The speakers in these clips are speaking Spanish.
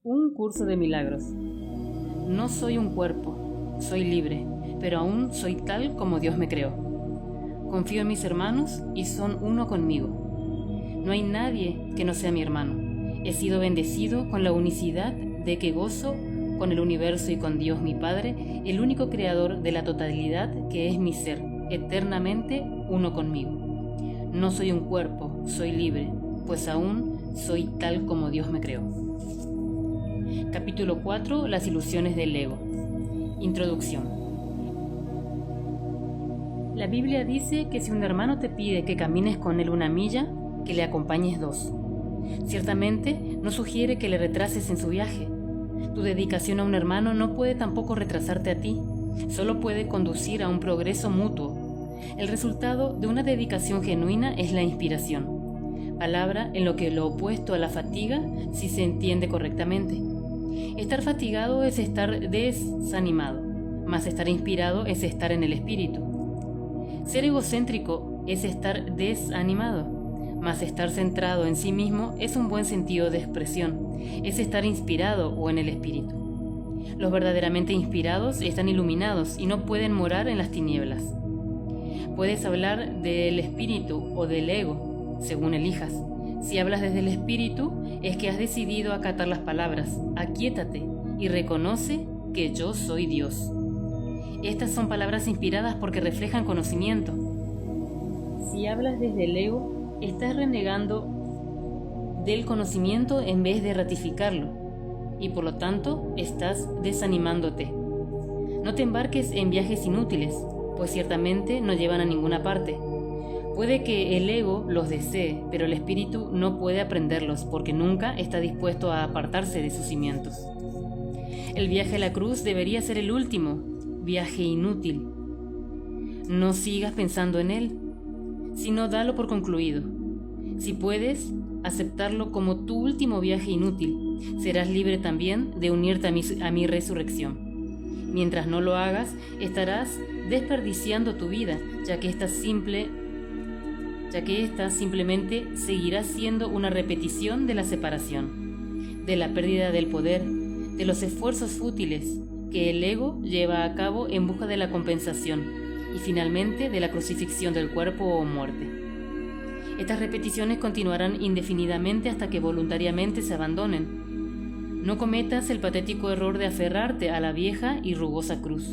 Un curso de milagros. No soy un cuerpo, soy libre, pero aún soy tal como Dios me creó. Confío en mis hermanos y son uno conmigo. No hay nadie que no sea mi hermano. He sido bendecido con la unicidad de que gozo con el universo y con Dios mi Padre, el único creador de la totalidad que es mi ser, eternamente uno conmigo. No soy un cuerpo, soy libre, pues aún soy tal como Dios me creó. Capítulo 4. Las ilusiones del ego. Introducción. La Biblia dice que si un hermano te pide que camines con él 1 milla, que le acompañes 2. Ciertamente no sugiere que le retrases en su viaje. Tu dedicación a un hermano no puede tampoco retrasarte a ti, solo puede conducir a un progreso mutuo. El resultado de una dedicación genuina es la inspiración, palabra en lo que lo opuesto a la fatiga si se entiende correctamente. Estar fatigado es estar desanimado, mas estar inspirado es estar en el espíritu. Ser egocéntrico es estar desanimado, mas estar centrado en sí mismo es un buen sentido de expresión, es estar inspirado o en el espíritu. Los verdaderamente inspirados están iluminados y no pueden morar en las tinieblas. Puedes hablar del espíritu o del ego, según elijas. Si hablas desde el espíritu, es que has decidido acatar las palabras, aquíétate y reconoce que yo soy Dios. Estas son palabras inspiradas porque reflejan conocimiento. Si hablas desde el ego, estás renegando del conocimiento en vez de ratificarlo, y por lo tanto estás desanimándote. No te embarques en viajes inútiles, pues ciertamente no llevan a ninguna parte. Puede que el ego los desee, pero el espíritu no puede aprenderlos porque nunca está dispuesto a apartarse de sus cimientos. El viaje a la cruz debería ser el último, viaje inútil. No sigas pensando en él, sino dalo por concluido. Si puedes aceptarlo como tu último viaje inútil, serás libre también de unirte a mi resurrección. Mientras no lo hagas, estarás desperdiciando tu vida, ya que esta simplemente seguirá siendo una repetición de la separación, de la pérdida del poder, de los esfuerzos fútiles que el ego lleva a cabo en busca de la compensación y finalmente de la crucifixión del cuerpo o muerte. Estas repeticiones continuarán indefinidamente hasta que voluntariamente se abandonen. No cometas el patético error de aferrarte a la vieja y rugosa cruz.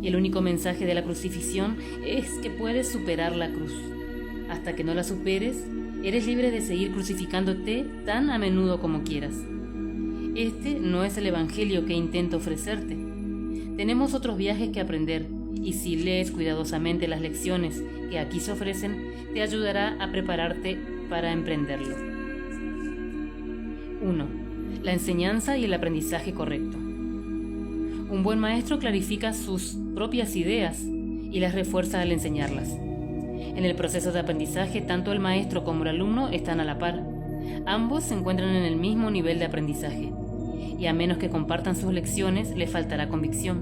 El único mensaje de la crucifixión es que puedes superar la cruz. Hasta que no la superes, eres libre de seguir crucificándote tan a menudo como quieras. Este no es el evangelio que intento ofrecerte. Tenemos otros viajes que aprender, y si lees cuidadosamente las lecciones que aquí se ofrecen, te ayudará a prepararte para emprenderlo. 1. La enseñanza y el aprendizaje correcto. Un buen maestro clarifica sus propias ideas y las refuerza al enseñarlas. En el proceso de aprendizaje, tanto el maestro como el alumno están a la par. Ambos se encuentran en el mismo nivel de aprendizaje, y a menos que compartan sus lecciones, les faltará convicción.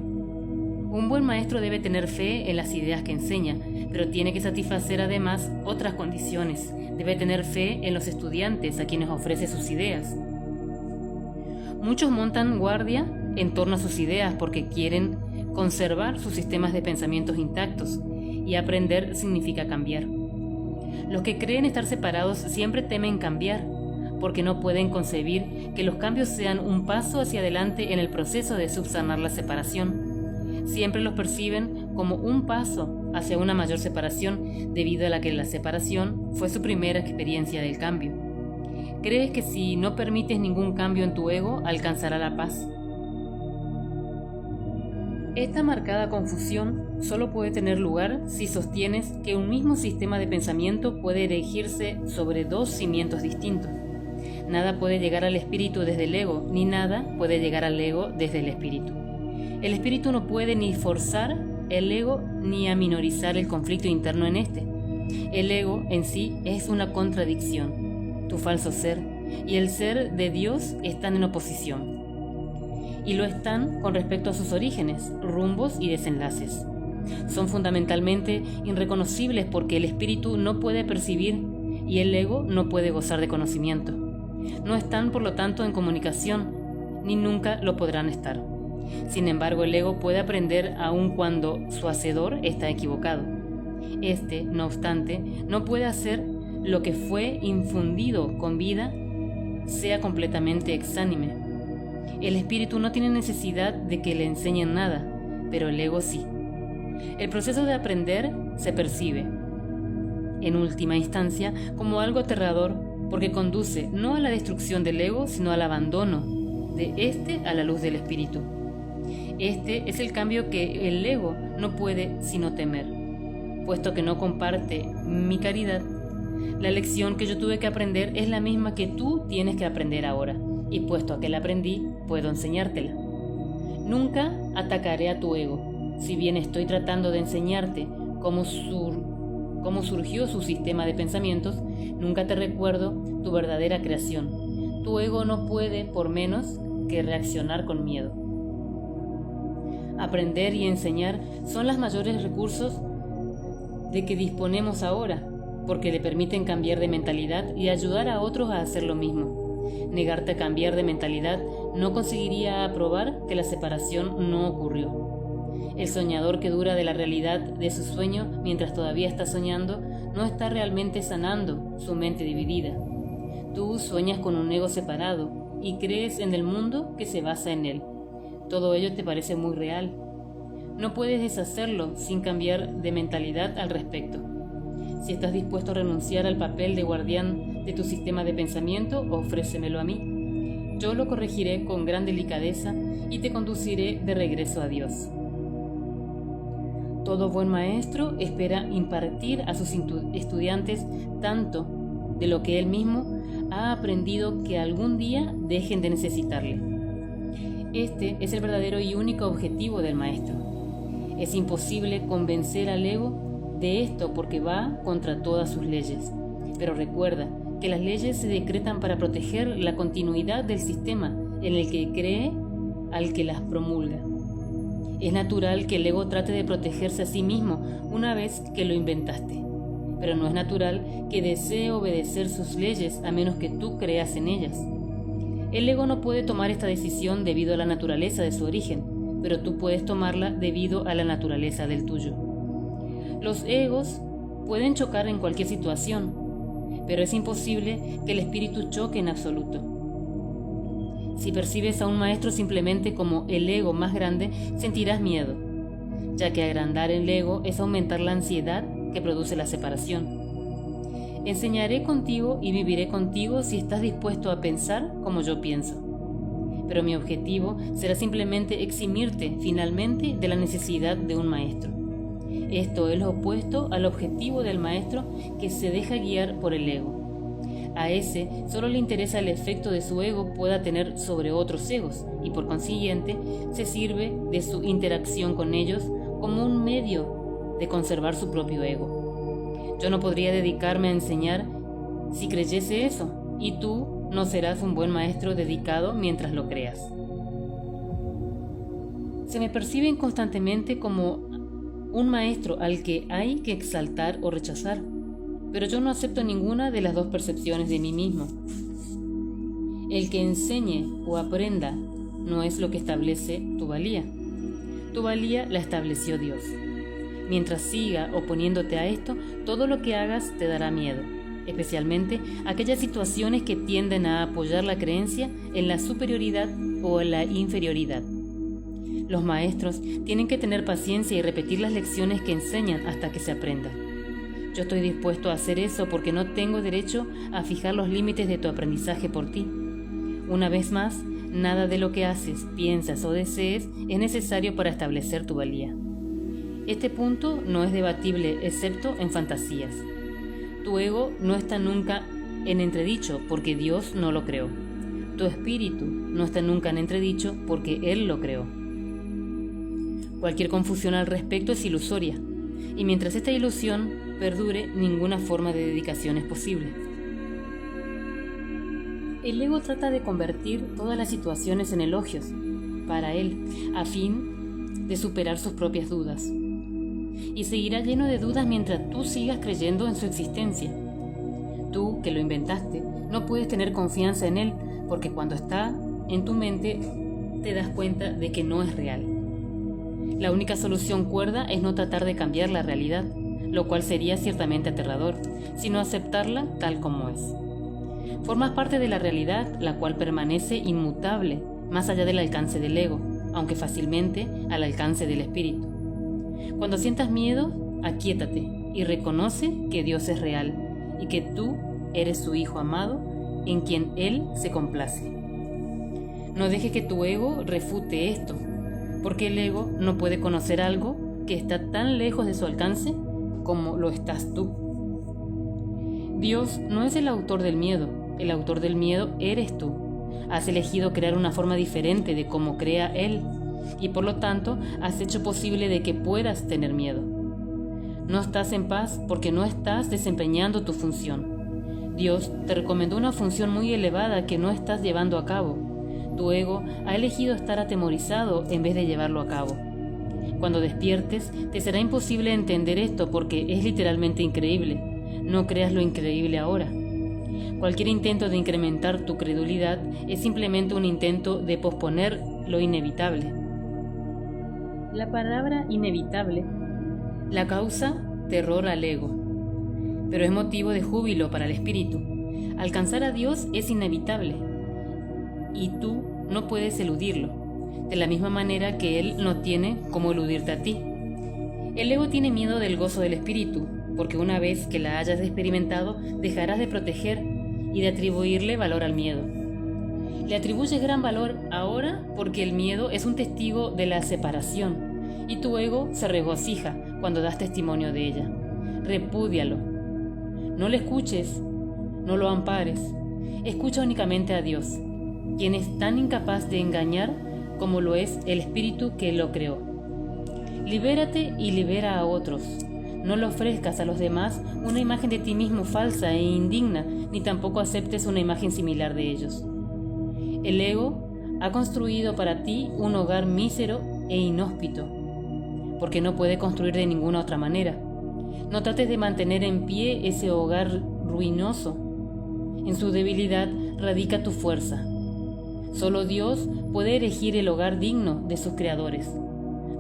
Un buen maestro debe tener fe en las ideas que enseña, pero tiene que satisfacer además otras condiciones. Debe tener fe en los estudiantes a quienes ofrece sus ideas. Muchos montan guardia en torno a sus ideas porque quieren conservar sus sistemas de pensamientos intactos, y aprender significa cambiar. Los que creen estar separados siempre temen cambiar, porque no pueden concebir que los cambios sean un paso hacia adelante en el proceso de subsanar la separación. Siempre los perciben como un paso hacia una mayor separación, debido a la que la separación fue su primera experiencia del cambio. ¿Crees que si no permites ningún cambio en tu ego, alcanzará la paz? Esta marcada confusión solo puede tener lugar si sostienes que un mismo sistema de pensamiento puede erigirse sobre 2 cimientos distintos. Nada puede llegar al espíritu desde el ego, ni nada puede llegar al ego desde el espíritu. El espíritu no puede ni forzar el ego ni aminorizar el conflicto interno en este. El ego en sí es una contradicción. Tu falso ser y el ser de Dios están en oposición. Y lo están con respecto a sus orígenes, rumbos y desenlaces. Son fundamentalmente irreconocibles porque el espíritu no puede percibir y el ego no puede gozar de conocimiento. No están, por lo tanto, en comunicación. ni nunca lo podrán estar. Sin embargo, el ego puede aprender aun cuando su hacedor está equivocado. Este, no obstante, no puede hacer lo que fue infundido con vida sea completamente exánime. El espíritu no tiene necesidad de que le enseñen nada, pero el ego sí. El proceso de aprender se percibe, en última instancia, como algo aterrador, porque conduce no a la destrucción del ego, sino al abandono de éste a la luz del espíritu. Este es el cambio que el ego no puede sino temer, puesto que no comparte mi caridad. La lección que yo tuve que aprender es la misma que tú tienes que aprender ahora, y puesto que la aprendí, puedo enseñártela. Nunca atacaré a tu ego, si bien estoy tratando de enseñarte cómo surgió su sistema de pensamientos. Nunca te recuerdo tu verdadera creación. Tu ego no puede, por menos, que reaccionar con miedo. Aprender y enseñar son los mayores recursos de que disponemos ahora, porque le permiten cambiar de mentalidad y ayudar a otros a hacer lo mismo. Negarte a cambiar de mentalidad no conseguiría aprobar que la separación no ocurrió. El soñador que dura de la realidad de su sueño mientras todavía está soñando no está realmente sanando su mente dividida. Tú sueñas con un ego separado y crees en el mundo que se basa en él. Todo ello te parece muy real. No puedes deshacerlo sin cambiar de mentalidad al respecto. Si estás dispuesto a renunciar al papel de guardián de tu sistema de pensamiento, ofrécemelo a mí. Yo lo corregiré con gran delicadeza y te conduciré de regreso a Dios. Todo buen maestro espera impartir a sus estudiantes tanto de lo que él mismo ha aprendido que algún día dejen de necesitarle. Este es el verdadero y único objetivo del maestro. Es imposible convencer al ego de esto porque va contra todas sus leyes. Pero recuerda que las leyes se decretan para proteger la continuidad del sistema en el que cree al que las promulga. Es natural que el ego trate de protegerse a sí mismo una vez que lo inventaste, pero no es natural que desee obedecer sus leyes a menos que tú creas en ellas. El ego no puede tomar esta decisión debido a la naturaleza de su origen, pero tú puedes tomarla debido a la naturaleza del tuyo. Los egos pueden chocar en cualquier situación, pero es imposible que el espíritu choque en absoluto. Si percibes a un maestro simplemente como el ego más grande, sentirás miedo, ya que agrandar el ego es aumentar la ansiedad que produce la separación. Enseñaré contigo y viviré contigo si estás dispuesto a pensar como yo pienso. Pero mi objetivo será simplemente eximirte finalmente de la necesidad de un maestro. Esto es lo opuesto al objetivo del maestro que se deja guiar por el ego. A ese solo le interesa el efecto de su ego pueda tener sobre otros egos y por consiguiente se sirve de su interacción con ellos como un medio de conservar su propio ego. Yo no podría dedicarme a enseñar si creyese eso, y tú no serás un buen maestro dedicado mientras lo creas. Se me perciben constantemente como un maestro al que hay que exaltar o rechazar, pero yo no acepto ninguna de las dos percepciones de mí mismo. El que enseñe o aprenda no es lo que establece tu valía. Tu valía la estableció Dios. Mientras siga oponiéndote a esto, todo lo que hagas te dará miedo, especialmente aquellas situaciones que tienden a apoyar la creencia en la superioridad o en la inferioridad. Los maestros tienen que tener paciencia y repetir las lecciones que enseñan hasta que se aprendan. Yo estoy dispuesto a hacer eso porque no tengo derecho a fijar los límites de tu aprendizaje por ti. Una vez más, nada de lo que haces, piensas o desees es necesario para establecer tu valía. Este punto no es debatible excepto en fantasías. Tu ego no está nunca en entredicho porque Dios no lo creó. Tu espíritu no está nunca en entredicho porque Él lo creó. Cualquier confusión al respecto es ilusoria, y mientras esta ilusión perdure, ninguna forma de dedicación es posible. El ego trata de convertir todas las situaciones en elogios para él, a fin de superar sus propias dudas. Y seguirá lleno de dudas mientras tú sigas creyendo en su existencia. Tú, que lo inventaste, no puedes tener confianza en él, porque cuando está en tu mente te das cuenta de que no es real. La única solución cuerda es no tratar de cambiar la realidad, lo cual sería ciertamente aterrador, sino aceptarla tal como es. Formas parte de la realidad, la cual permanece inmutable, más allá del alcance del ego, aunque fácilmente al alcance del espíritu. Cuando sientas miedo, aquíétate y reconoce que Dios es real y que tú eres su Hijo amado en quien Él se complace. No dejes que tu ego refute esto, porque el ego no puede conocer algo que está tan lejos de su alcance como lo estás tú. Dios no es el autor del miedo eres tú. Has elegido crear una forma diferente de cómo crea Él, y por lo tanto has hecho posible de que puedas tener miedo. No estás en paz porque no estás desempeñando tu función. Dios te recomendó una función muy elevada que no estás llevando a cabo. Tu ego ha elegido estar atemorizado en vez de llevarlo a cabo. Cuando despiertes, te será imposible entender esto porque es literalmente increíble. No creas lo increíble ahora. Cualquier intento de incrementar tu credulidad es simplemente un intento de posponer lo inevitable. La palabra inevitable la causa terror al ego, pero es motivo de júbilo para el espíritu. Alcanzar a Dios es inevitable y tú no puedes eludirlo, de la misma manera que Él no tiene cómo eludirte a ti. El ego tiene miedo del gozo del espíritu, porque una vez que la hayas experimentado, dejarás de proteger y de atribuirle valor al miedo. Le atribuyes gran valor ahora porque el miedo es un testigo de la separación y tu ego se regocija cuando das testimonio de ella. Repúdialo. No le escuches, no lo ampares. Escucha únicamente a Dios, quien es tan incapaz de engañar como lo es el espíritu que lo creó. Libérate y libera a otros. No le ofrezcas a los demás una imagen de ti mismo falsa e indigna, ni tampoco aceptes una imagen similar de ellos. El ego ha construido para ti un hogar mísero e inhóspito, porque no puede construir de ninguna otra manera. No trates de mantener en pie ese hogar ruinoso. En su debilidad radica tu fuerza. Solo Dios puede erigir el hogar digno de sus creadores.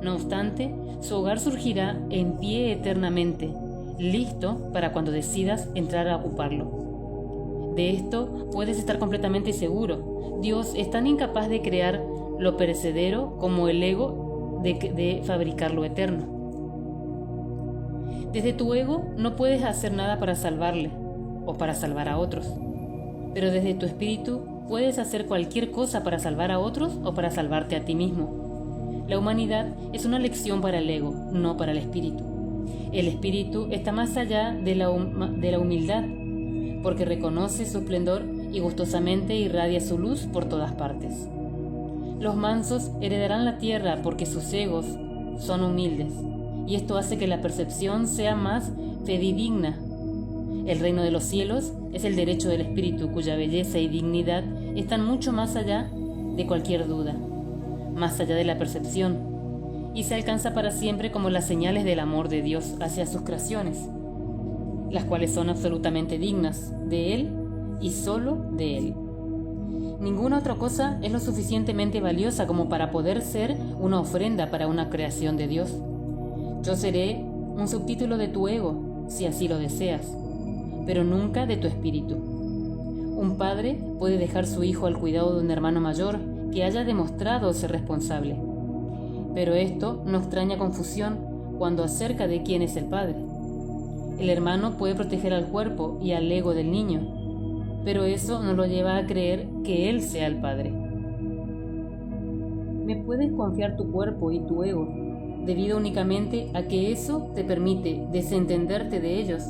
No obstante, su hogar surgirá en pie eternamente, listo para cuando decidas entrar a ocuparlo. De esto puedes estar completamente seguro. Dios es tan incapaz de crear lo perecedero como el ego de fabricar lo eterno. Desde tu ego no puedes hacer nada para salvarle o para salvar a otros, pero desde tu espíritu puedes hacer cualquier cosa para salvar a otros o para salvarte a ti mismo. La humanidad es una lección para el ego, no para el espíritu. El espíritu está más allá de la humildad, porque reconoce su esplendor y gustosamente irradia su luz por todas partes. Los mansos heredarán la tierra porque sus egos son humildes, y esto hace que la percepción sea más fidedigna. El reino de los cielos es el derecho del espíritu, cuya belleza y dignidad están mucho más allá de cualquier duda, más allá de la percepción, y se alcanza para siempre como las señales del amor de Dios hacia sus creaciones, las cuales son absolutamente dignas de Él y solo de Él. Ninguna otra cosa es lo suficientemente valiosa como para poder ser una ofrenda para una creación de Dios. Yo seré un subtítulo de tu ego, si así lo deseas, pero nunca de tu espíritu. Un padre puede dejar su hijo al cuidado de un hermano mayor que haya demostrado ser responsable, pero esto no extraña confusión cuando acerca de quién es el padre. El hermano puede proteger al cuerpo y al ego del niño, pero eso no lo lleva a creer que él sea el padre. Me puedes confiar tu cuerpo y tu ego, debido únicamente a que eso te permite desentenderte de ellos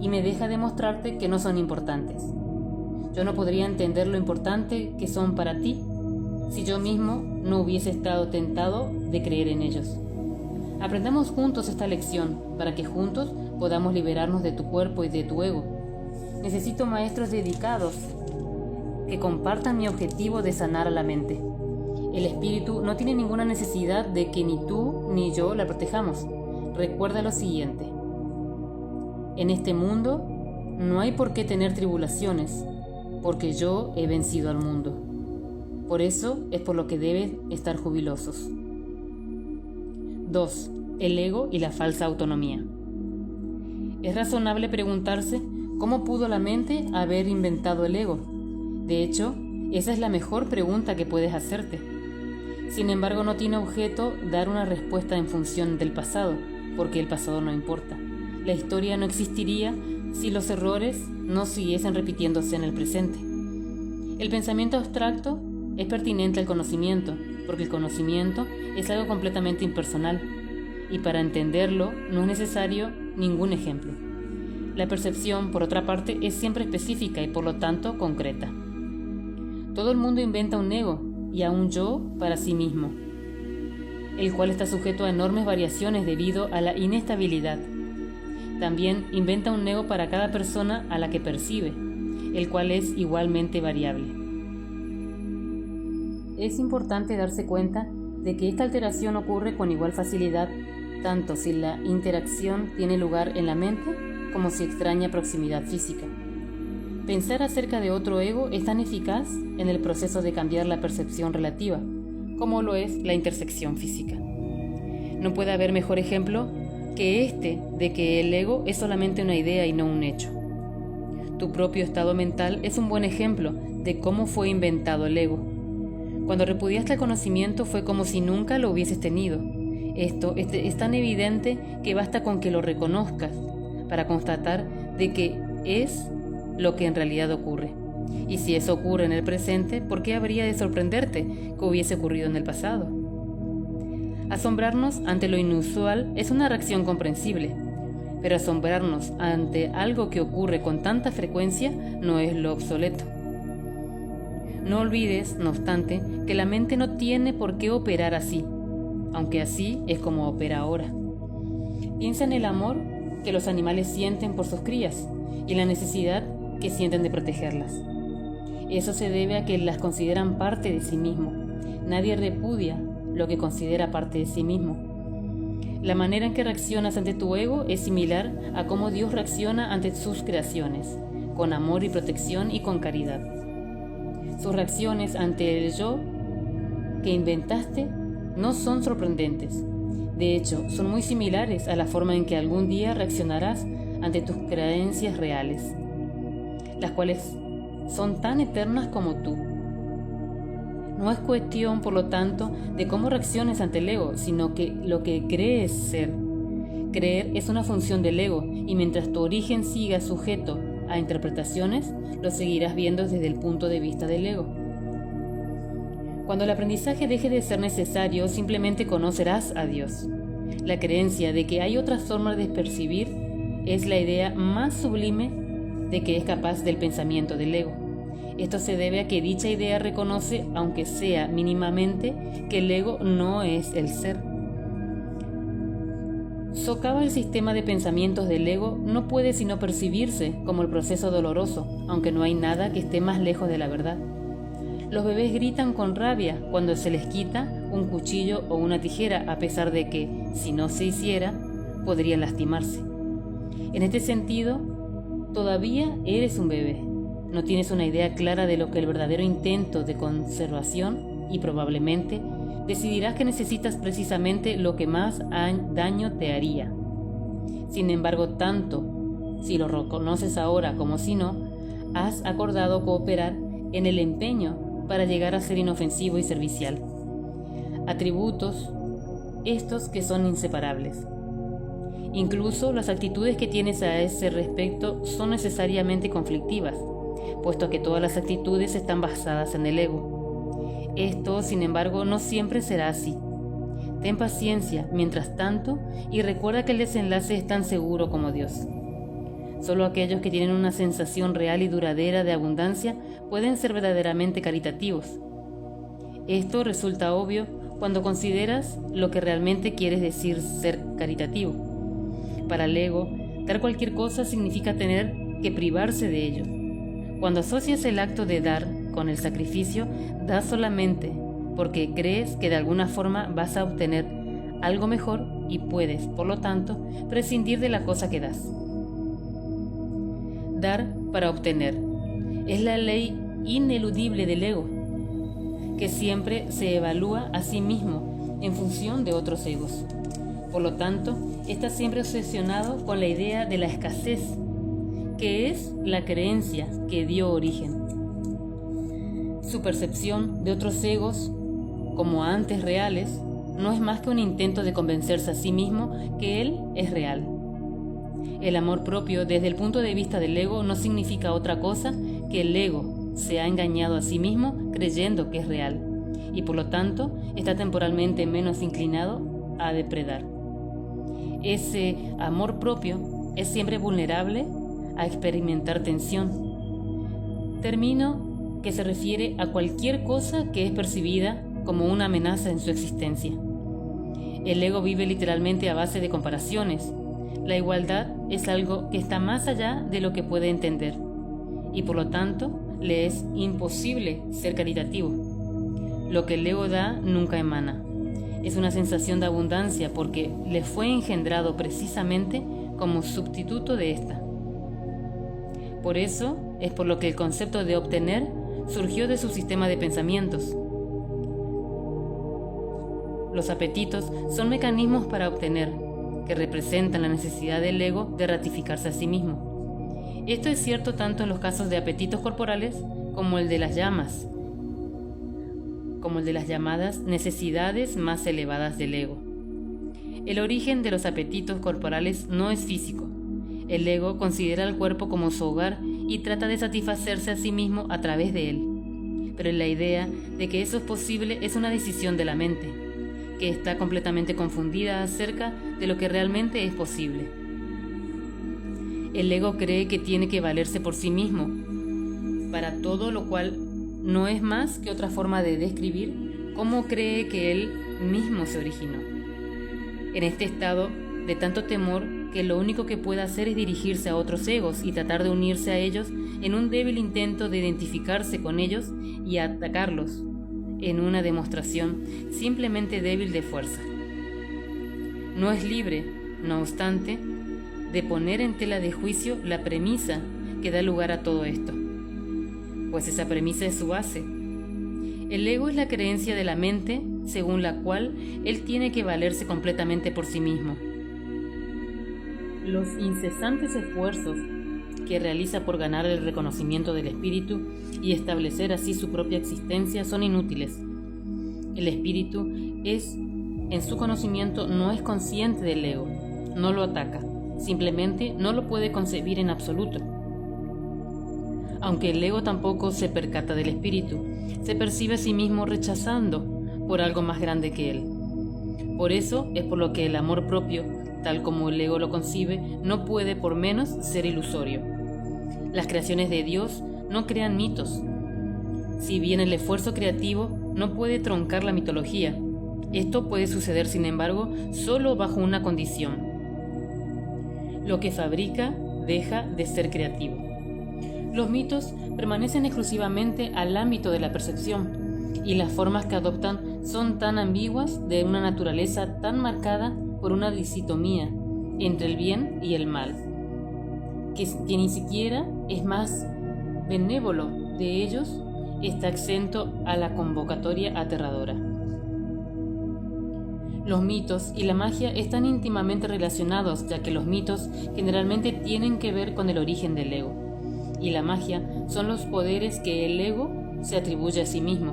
y me deja demostrarte que no son importantes. Yo no podría entender lo importante que son para ti si yo mismo no hubiese estado tentado de creer en ellos. Aprendamos juntos esta lección para que juntos podamos liberarnos de tu cuerpo y de tu ego. Necesito maestros dedicados que compartan mi objetivo de sanar a la mente. El espíritu no tiene ninguna necesidad de que ni tú ni yo la protejamos. Recuerda lo siguiente: en este mundo no hay por qué tener tribulaciones, porque yo he vencido al mundo. Por eso es por lo que deben estar jubilosos. 2. El ego y la falsa autonomía. Es razonable preguntarse cómo pudo la mente haber inventado el ego. De hecho, esa es la mejor pregunta que puedes hacerte. Sin embargo, no tiene objeto dar una respuesta en función del pasado, porque el pasado no importa. La historia no existiría si los errores no siguiesen repitiéndose en el presente. El pensamiento abstracto es pertinente al conocimiento, porque el conocimiento es algo completamente impersonal, y para entenderlo no es necesario ningún ejemplo. La percepción, por otra parte, es siempre específica y por lo tanto concreta. Todo el mundo inventa un ego y a un yo para sí mismo, el cual está sujeto a enormes variaciones debido a la inestabilidad. También inventa un ego para cada persona a la que percibe, el cual es igualmente variable. Es importante darse cuenta de que esta alteración ocurre con igual facilidad, tanto si la interacción tiene lugar en la mente como si extraña proximidad física. Pensar acerca de otro ego es tan eficaz en el proceso de cambiar la percepción relativa, como lo es la intersección física. No puede haber mejor ejemplo que este de que el ego es solamente una idea y no un hecho. Tu propio estado mental es un buen ejemplo de cómo fue inventado el ego. Cuando repudiaste el conocimiento fue como si nunca lo hubieses tenido. Esto es tan evidente que basta con que lo reconozcas para constatar de que es lo que en realidad ocurre. Y si eso ocurre en el presente, ¿por qué habría de sorprenderte que hubiese ocurrido en el pasado? Asombrarnos ante lo inusual es una reacción comprensible, pero asombrarnos ante algo que ocurre con tanta frecuencia no es lo obsoleto. No olvides, no obstante, que la mente no tiene por qué operar así, aunque así es como opera ahora. Piensa en el amor que los animales sienten por sus crías y la necesidad que sienten de protegerlas. Eso se debe a que las consideran parte de sí mismo. Nadie repudia lo que considera parte de sí mismo. La manera en que reaccionas ante tu ego es similar a cómo Dios reacciona ante sus creaciones, con amor y protección y con caridad. Sus reacciones ante el yo que inventaste no son sorprendentes. De hecho, son muy similares a la forma en que algún día reaccionarás ante tus creencias reales, las cuales son tan eternas como tú. No es cuestión, por lo tanto, de cómo reacciones ante el ego, sino que lo que crees ser. Creer es una función del ego, y mientras tu origen siga sujeto a interpretaciones, lo seguirás viendo desde el punto de vista del ego. Cuando el aprendizaje deje de ser necesario, simplemente conocerás a Dios. La creencia de que hay otras formas de percibir es la idea más sublime de que es capaz del pensamiento del ego. Esto se debe a que dicha idea reconoce, aunque sea mínimamente, que el ego no es el ser. Socava el sistema de pensamientos del ego no puede sino percibirse como el proceso doloroso, aunque no hay nada que esté más lejos de la verdad. Los bebés gritan con rabia cuando se les quita un cuchillo o una tijera, a pesar de que, si no se hiciera, podrían lastimarse. En este sentido, todavía eres un bebé. No tienes una idea clara de lo que el verdadero intento de conservación y probablemente decidirás que necesitas precisamente lo que más daño te haría. Sin embargo, tanto si lo reconoces ahora como si no, has acordado cooperar en el empeño para llegar a ser inofensivo y servicial. Atributos estos que son inseparables. Incluso las actitudes que tienes a ese respecto son necesariamente conflictivas, puesto que todas las actitudes están basadas en el ego. Esto, sin embargo, no siempre será así. Ten paciencia, mientras tanto, y recuerda que el desenlace es tan seguro como Dios. Solo aquellos que tienen una sensación real y duradera de abundancia pueden ser verdaderamente caritativos. Esto resulta obvio cuando consideras lo que realmente quieres decir ser caritativo. Para el ego, dar cualquier cosa significa tener que privarse de ello. Cuando asocias el acto de dar con el sacrificio, das solamente porque crees que de alguna forma vas a obtener algo mejor y puedes, por lo tanto, prescindir de la cosa que das. Dar para obtener es la ley ineludible del ego, que siempre se evalúa a sí mismo en función de otros egos. Por lo tanto, está siempre obsesionado con la idea de la escasez, que es la creencia que dio origen. Su percepción de otros egos, como antes reales, no es más que un intento de convencerse a sí mismo que él es real. El amor propio, desde el punto de vista del ego, no significa otra cosa que el ego se ha engañado a sí mismo creyendo que es real, y por lo tanto está temporalmente menos inclinado a depredar. Ese amor propio es siempre vulnerable a experimentar tensión. Término que se refiere a cualquier cosa que es percibida como una amenaza en su existencia. El ego vive literalmente a base de comparaciones. La igualdad es algo que está más allá de lo que puede entender, y por lo tanto le es imposible ser caritativo. Lo que el ego da nunca emana. Es una sensación de abundancia porque le fue engendrado precisamente como sustituto de esta. Por eso es por lo que el concepto de obtener surgió de su sistema de pensamientos. Los apetitos son mecanismos para obtener, que representan la necesidad del ego de ratificarse a sí mismo. Esto es cierto tanto en los casos de apetitos corporales como el de las llamadas necesidades más elevadas del ego. El origen de los apetitos corporales no es físico. El ego considera al cuerpo como su hogar y trata de satisfacerse a sí mismo a través de él. Pero la idea de que eso es posible es una decisión de la mente, que está completamente confundida acerca de lo que realmente es posible. El ego cree que tiene que valerse por sí mismo, para todo lo cual no es más que otra forma de describir cómo cree que él mismo se originó. En este estado de tanto temor que lo único que puede hacer es dirigirse a otros egos y tratar de unirse a ellos en un débil intento de identificarse con ellos y atacarlos, en una demostración simplemente débil de fuerza. No es libre, no obstante, de poner en tela de juicio la premisa que da lugar a todo esto, pues esa premisa es su base. El ego es la creencia de la mente según la cual él tiene que valerse completamente por sí mismo. Los incesantes esfuerzos que realiza por ganar el reconocimiento del espíritu y establecer así su propia existencia son inútiles. El espíritu en su conocimiento no es consciente del ego, no lo ataca, simplemente no lo puede concebir en absoluto. Aunque el ego tampoco se percata del espíritu, se percibe a sí mismo rechazando por algo más grande que él. Por eso es por lo que el amor propio, tal como el ego lo concibe, no puede por menos ser ilusorio. Las creaciones de Dios no crean mitos. Si bien el esfuerzo creativo no puede troncar la mitología, esto puede suceder, sin embargo, solo bajo una condición. Lo que fabrica deja de ser creativo. Los mitos permanecen exclusivamente al ámbito de la percepción, y las formas que adoptan son tan ambiguas, de una naturaleza tan marcada por una dicotomía entre el bien y el mal, que ni siquiera es más benévolo de ellos está exento a la convocatoria aterradora. Los mitos y la magia están íntimamente relacionados, ya que los mitos generalmente tienen que ver con el origen del ego, y la magia son los poderes que el ego se atribuye a sí mismo.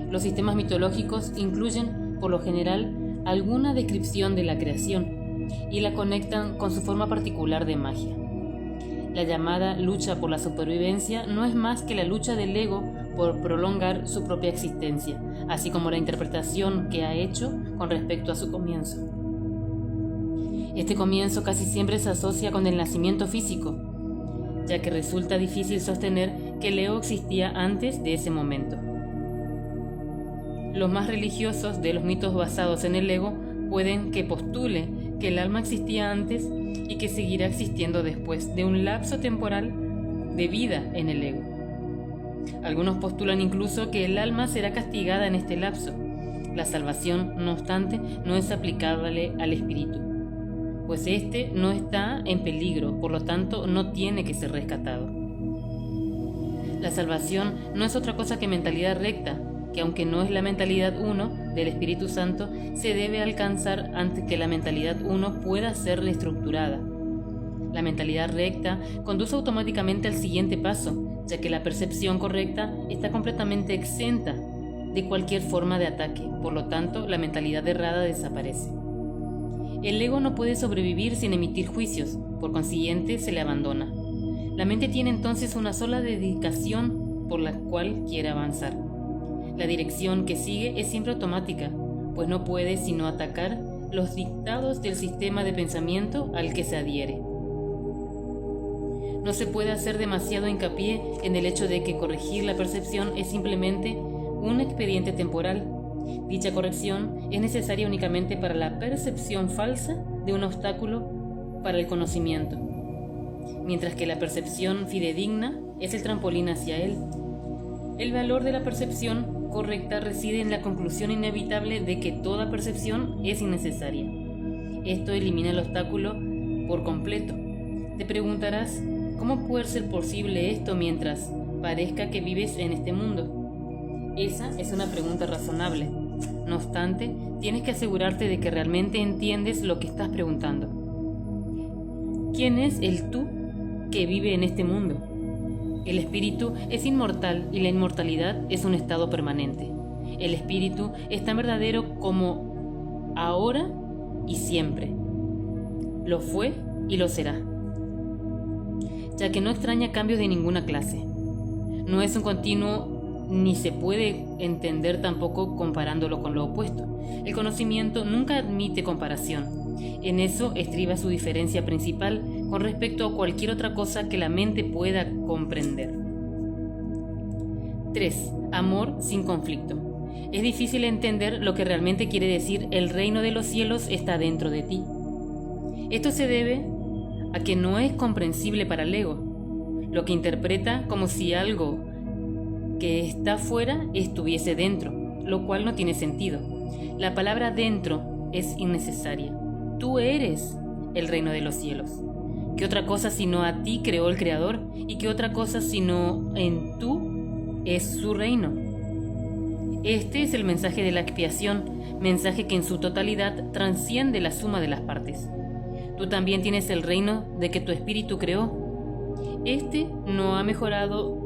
Los sistemas mitológicos incluyen, por lo general, alguna descripción de la creación y la conectan con su forma particular de magia. La llamada lucha por la supervivencia no es más que la lucha del ego por prolongar su propia existencia, así como la interpretación que ha hecho con respecto a su comienzo. Este comienzo casi siempre se asocia con el nacimiento físico, ya que resulta difícil sostener que el ego existía antes de ese momento. Los más religiosos de los mitos basados en el ego pueden que postule que el alma existía antes y que seguirá existiendo después de un lapso temporal de vida en el ego. Algunos postulan incluso que el alma será castigada en este lapso. La salvación, no obstante, no es aplicable al espíritu, pues éste no está en peligro, por lo tanto no tiene que ser rescatado. La salvación no es otra cosa que mentalidad recta, que aunque no es la mentalidad 1 del Espíritu Santo, se debe alcanzar antes que la mentalidad 1 pueda ser reestructurada. La mentalidad recta conduce automáticamente al siguiente paso, ya que la percepción correcta está completamente exenta de cualquier forma de ataque, por lo tanto, la mentalidad errada desaparece. El ego no puede sobrevivir sin emitir juicios, por consiguiente, se le abandona. La mente tiene entonces una sola dedicación por la cual quiere avanzar. La dirección que sigue es siempre automática, pues no puede sino atacar los dictados del sistema de pensamiento al que se adhiere. No se puede hacer demasiado hincapié en el hecho de que corregir la percepción es simplemente un expediente temporal. Dicha corrección es necesaria únicamente para la percepción falsa de un obstáculo para el conocimiento, mientras que la percepción fidedigna es el trampolín hacia él. El valor de la percepción correcta reside en la conclusión inevitable de que toda percepción es innecesaria. Esto elimina el obstáculo por completo. Te preguntarás, ¿cómo puede ser posible esto mientras parezca que vives en este mundo? Esa es una pregunta razonable. No obstante, tienes que asegurarte de que realmente entiendes lo que estás preguntando. ¿Quién es el tú que vive en este mundo? El espíritu es inmortal y la inmortalidad es un estado permanente. El espíritu es tan verdadero como ahora y siempre. Lo fue y lo será, ya que no extraña cambios de ninguna clase. No es un continuo ni se puede entender tampoco comparándolo con lo opuesto. El conocimiento nunca admite comparación. En eso estriba su diferencia principal con respecto a cualquier otra cosa que la mente pueda comprender. 3. Amor sin conflicto. Es difícil entender lo que realmente quiere decir el reino de los cielos está dentro de ti. Esto se debe a que no es comprensible para el ego, lo que interpreta como si algo que está fuera estuviese dentro, lo cual no tiene sentido. La palabra dentro es innecesaria. Tú eres el reino de los cielos. ¿Qué otra cosa sino a ti creó el Creador? ¿Y qué otra cosa sino en tú es su reino? Este es el mensaje de la expiación, mensaje que en su totalidad trasciende la suma de las partes. Tú también tienes el reino de que tu espíritu creó. Este no ha mejorado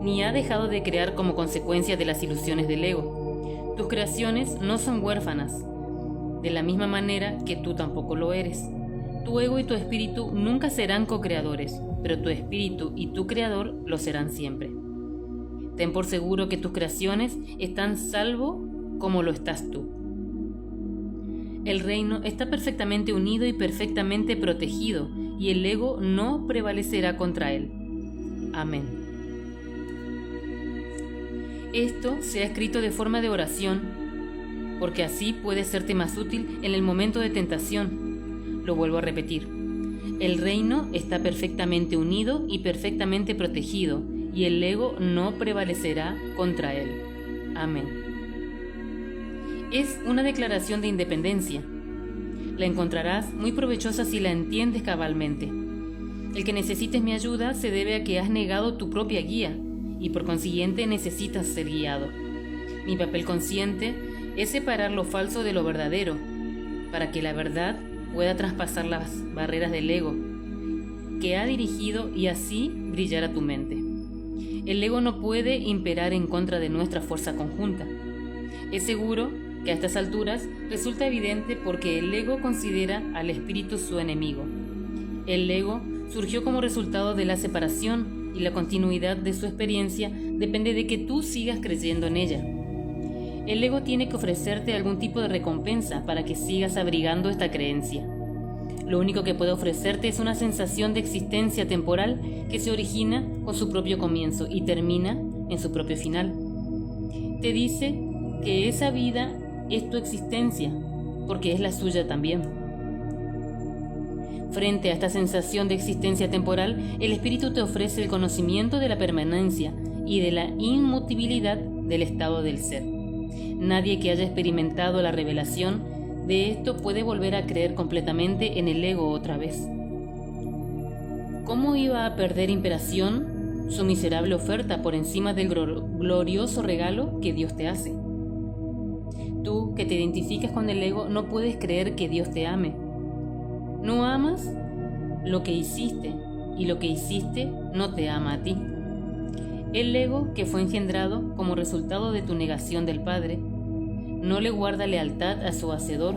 ni ha dejado de crear como consecuencia de las ilusiones del ego. Tus creaciones no son huérfanas, de la misma manera que tú tampoco lo eres. Tu ego y tu espíritu nunca serán co-creadores, pero tu espíritu y tu creador lo serán siempre. Ten por seguro que tus creaciones están salvo como lo estás tú. El reino está perfectamente unido y perfectamente protegido, y el ego no prevalecerá contra él. Amén. Esto se ha escrito de forma de oración, porque así puede serte más útil en el momento de tentación. Lo vuelvo a repetir. El reino está perfectamente unido y perfectamente protegido, y el ego no prevalecerá contra él. Amén. Es una declaración de independencia. La encontrarás muy provechosa si la entiendes cabalmente. El que necesites mi ayuda se debe a que has negado tu propia guía, y por consiguiente necesitas ser guiado. Mi papel consciente es separar lo falso de lo verdadero, para que la verdad pueda traspasar las barreras del ego, que ha dirigido y así brillar a tu mente. El ego no puede imperar en contra de nuestra fuerza conjunta. Es seguro que a estas alturas resulta evidente porque el ego considera al espíritu su enemigo. El ego surgió como resultado de la separación y la continuidad de su experiencia depende de que tú sigas creyendo en ella. El ego tiene que ofrecerte algún tipo de recompensa para que sigas abrigando esta creencia. Lo único que puede ofrecerte es una sensación de existencia temporal que se origina con su propio comienzo y termina en su propio final. Te dice que esa vida es tu existencia, porque es la suya también. Frente a esta sensación de existencia temporal, el espíritu te ofrece el conocimiento de la permanencia y de la inmutabilidad del estado del ser. Nadie que haya experimentado la revelación de esto puede volver a creer completamente en el ego otra vez. ¿Cómo iba a perder imperación su miserable oferta por encima del glorioso regalo que Dios te hace. Tú, que te identificas con el ego, no puedes creer que Dios te ame. No amas lo que hiciste, y lo que hiciste no te ama a ti. El ego, que fue engendrado como resultado de tu negación del Padre, no le guarda lealtad a su Hacedor.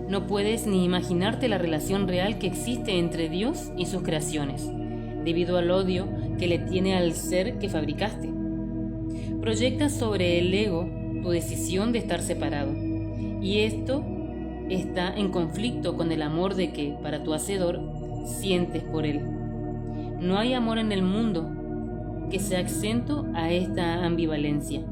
No puedes ni imaginarte la relación real que existe entre Dios y sus creaciones, debido al odio que le tiene al ser que fabricaste. Proyectas sobre el ego tu decisión de estar separado, y esto está en conflicto con el amor de que, para tu Hacedor, sientes por él. No hay amor en el mundo que sea exento a esta ambivalencia.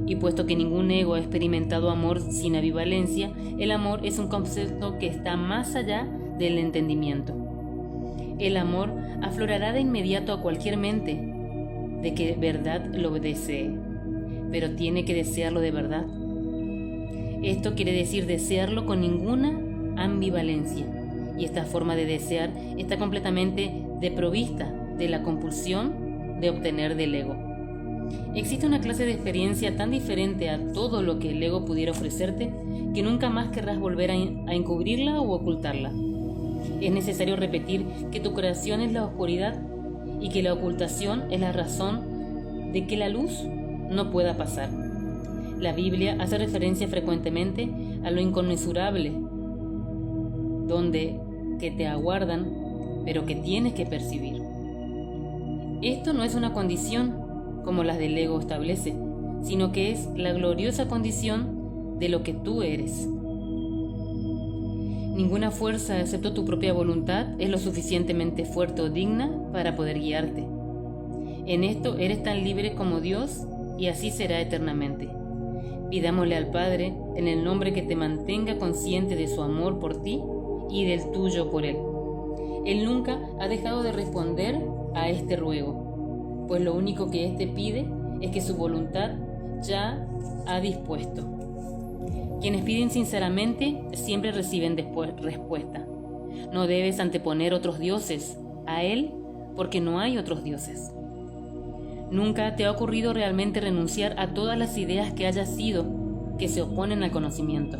Y puesto que ningún ego ha experimentado amor sin ambivalencia, el amor es un concepto que está más allá del entendimiento. El amor aflorará de inmediato a cualquier mente de que verdad lo desee, pero tiene que desearlo de verdad. Esto quiere decir desearlo con ninguna ambivalencia, y esta forma de desear está completamente desprovista de la compulsión de obtener del ego. Existe una clase de experiencia tan diferente a todo lo que el ego pudiera ofrecerte que nunca más querrás volver a encubrirla u ocultarla. Es necesario repetir que tu creación es la oscuridad y que la ocultación es la razón de que la luz no pueda pasar. La Biblia hace referencia frecuentemente a lo inconmensurable, donde que te aguardan, pero que tienes que percibir. Esto no es una condición como las del ego establece, sino que es la gloriosa condición de lo que tú eres. Ninguna fuerza, excepto tu propia voluntad, es lo suficientemente fuerte o digna para poder guiarte. En esto eres tan libre como Dios, y así será eternamente. Pidámosle al Padre, en el nombre, que te mantenga consciente de su amor por ti y del tuyo por Él. Él nunca ha dejado de responder a este ruego, pues lo único que éste pide es que su voluntad ya ha dispuesto. Quienes piden sinceramente siempre reciben respuesta. No debes anteponer otros dioses a Él, porque no hay otros dioses. Nunca te ha ocurrido realmente renunciar a todas las ideas que hayas sido que se oponen al conocimiento.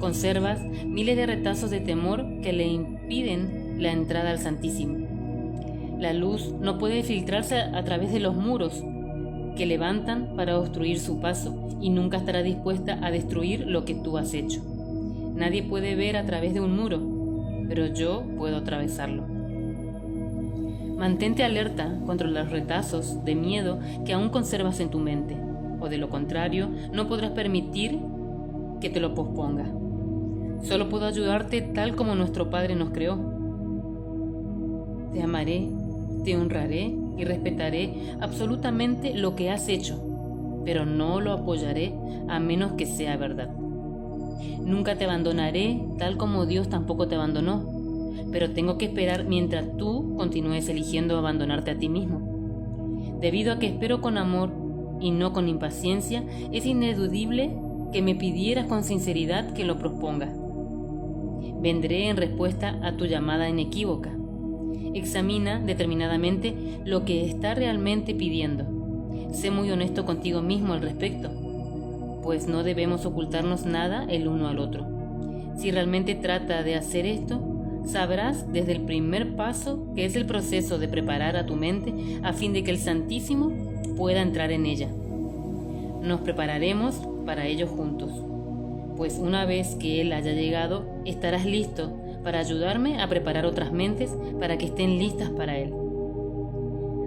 Conservas miles de retazos de temor que le impiden la entrada al Santísimo. La luz no puede filtrarse a través de los muros que levantan para obstruir su paso, y nunca estará dispuesta a destruir lo que tú has hecho. Nadie puede ver a través de un muro, pero yo puedo atravesarlo. Mantente alerta contra los retazos de miedo que aún conservas en tu mente, o de lo contrario, no podrás permitir que te lo posponga. Solo puedo ayudarte tal como nuestro Padre nos creó. Te amaré, te honraré y respetaré absolutamente lo que has hecho, pero no lo apoyaré a menos que sea verdad. Nunca te abandonaré tal como Dios tampoco te abandonó, pero tengo que esperar mientras tú continúes eligiendo abandonarte a ti mismo. Debido a que espero con amor y no con impaciencia, es ineludible que me pidieras con sinceridad que lo proponga. Vendré en respuesta a tu llamada inequívoca. Examina determinadamente lo que está realmente pidiendo. Sé muy honesto contigo mismo al respecto, pues no debemos ocultarnos nada el uno al otro. Si realmente trata de hacer esto, sabrás desde el primer paso que es el proceso de preparar a tu mente a fin de que el Santísimo pueda entrar en ella. Nos prepararemos para ello juntos, pues una vez que Él haya llegado, estarás listo para ayudarme a preparar otras mentes para que estén listas para Él.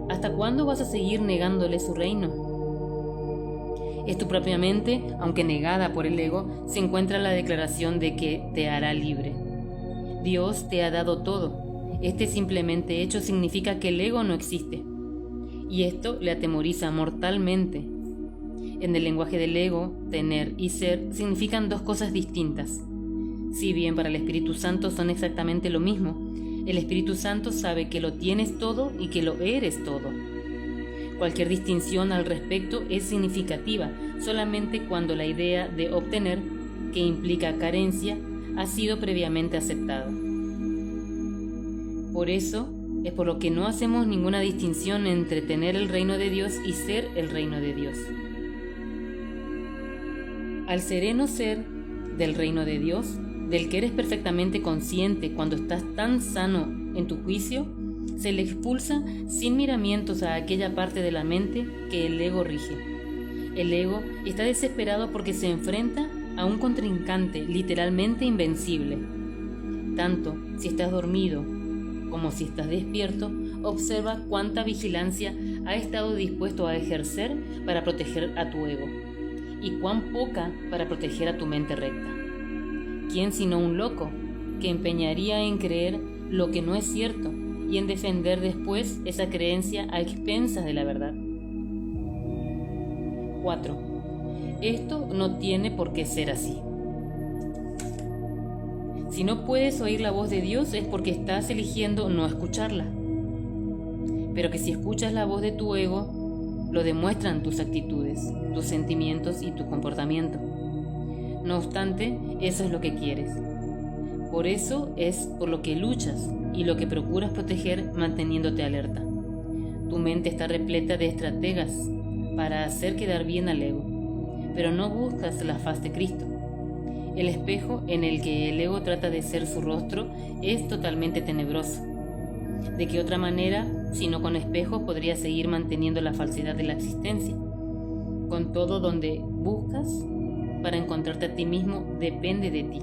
¿Hasta cuándo vas a seguir negándole su reino? Es tu propia mente, aunque negada por el ego, se encuentra la declaración de que te hará libre. Dios te ha dado todo. Este simplemente hecho significa que el ego no existe, y esto le atemoriza mortalmente. En el lenguaje del ego, tener y ser significan dos cosas distintas. Si bien para el Espíritu Santo son exactamente lo mismo, el Espíritu Santo sabe que lo tienes todo y que lo eres todo. Cualquier distinción al respecto es significativa solamente cuando la idea de obtener, que implica carencia, ha sido previamente aceptada. Por eso, es por lo que no hacemos ninguna distinción entre tener el reino de Dios y ser el reino de Dios. Al sereno ser del reino de Dios, del que eres perfectamente consciente cuando estás tan sano en tu juicio, se le expulsa sin miramientos a aquella parte de la mente que el ego rige. El ego está desesperado porque se enfrenta a un contrincante literalmente invencible. Tanto si estás dormido como si estás despierto, observa cuánta vigilancia ha estado dispuesto a ejercer para proteger a tu ego y cuán poca para proteger a tu mente recta. ¿Quién sino un loco que empeñaría en creer lo que no es cierto y en defender después esa creencia a expensas de la verdad? 4. Esto no tiene por qué ser así. Si no puedes oír la voz de Dios es porque estás eligiendo no escucharla. Pero que si escuchas la voz de tu ego, lo demuestran tus actitudes, tus sentimientos y tu comportamiento. No obstante, eso es lo que quieres. Por eso es por lo que luchas y lo que procuras proteger manteniéndote alerta. Tu mente está repleta de estrategas para hacer quedar bien al ego, pero no buscas la faz de Cristo. El espejo en el que el ego trata de ser su rostro es totalmente tenebroso. ¿De qué otra manera, si no con espejos, podrías seguir manteniendo la falsedad de la existencia? Con todo, donde buscas para encontrarte a ti mismo depende de ti.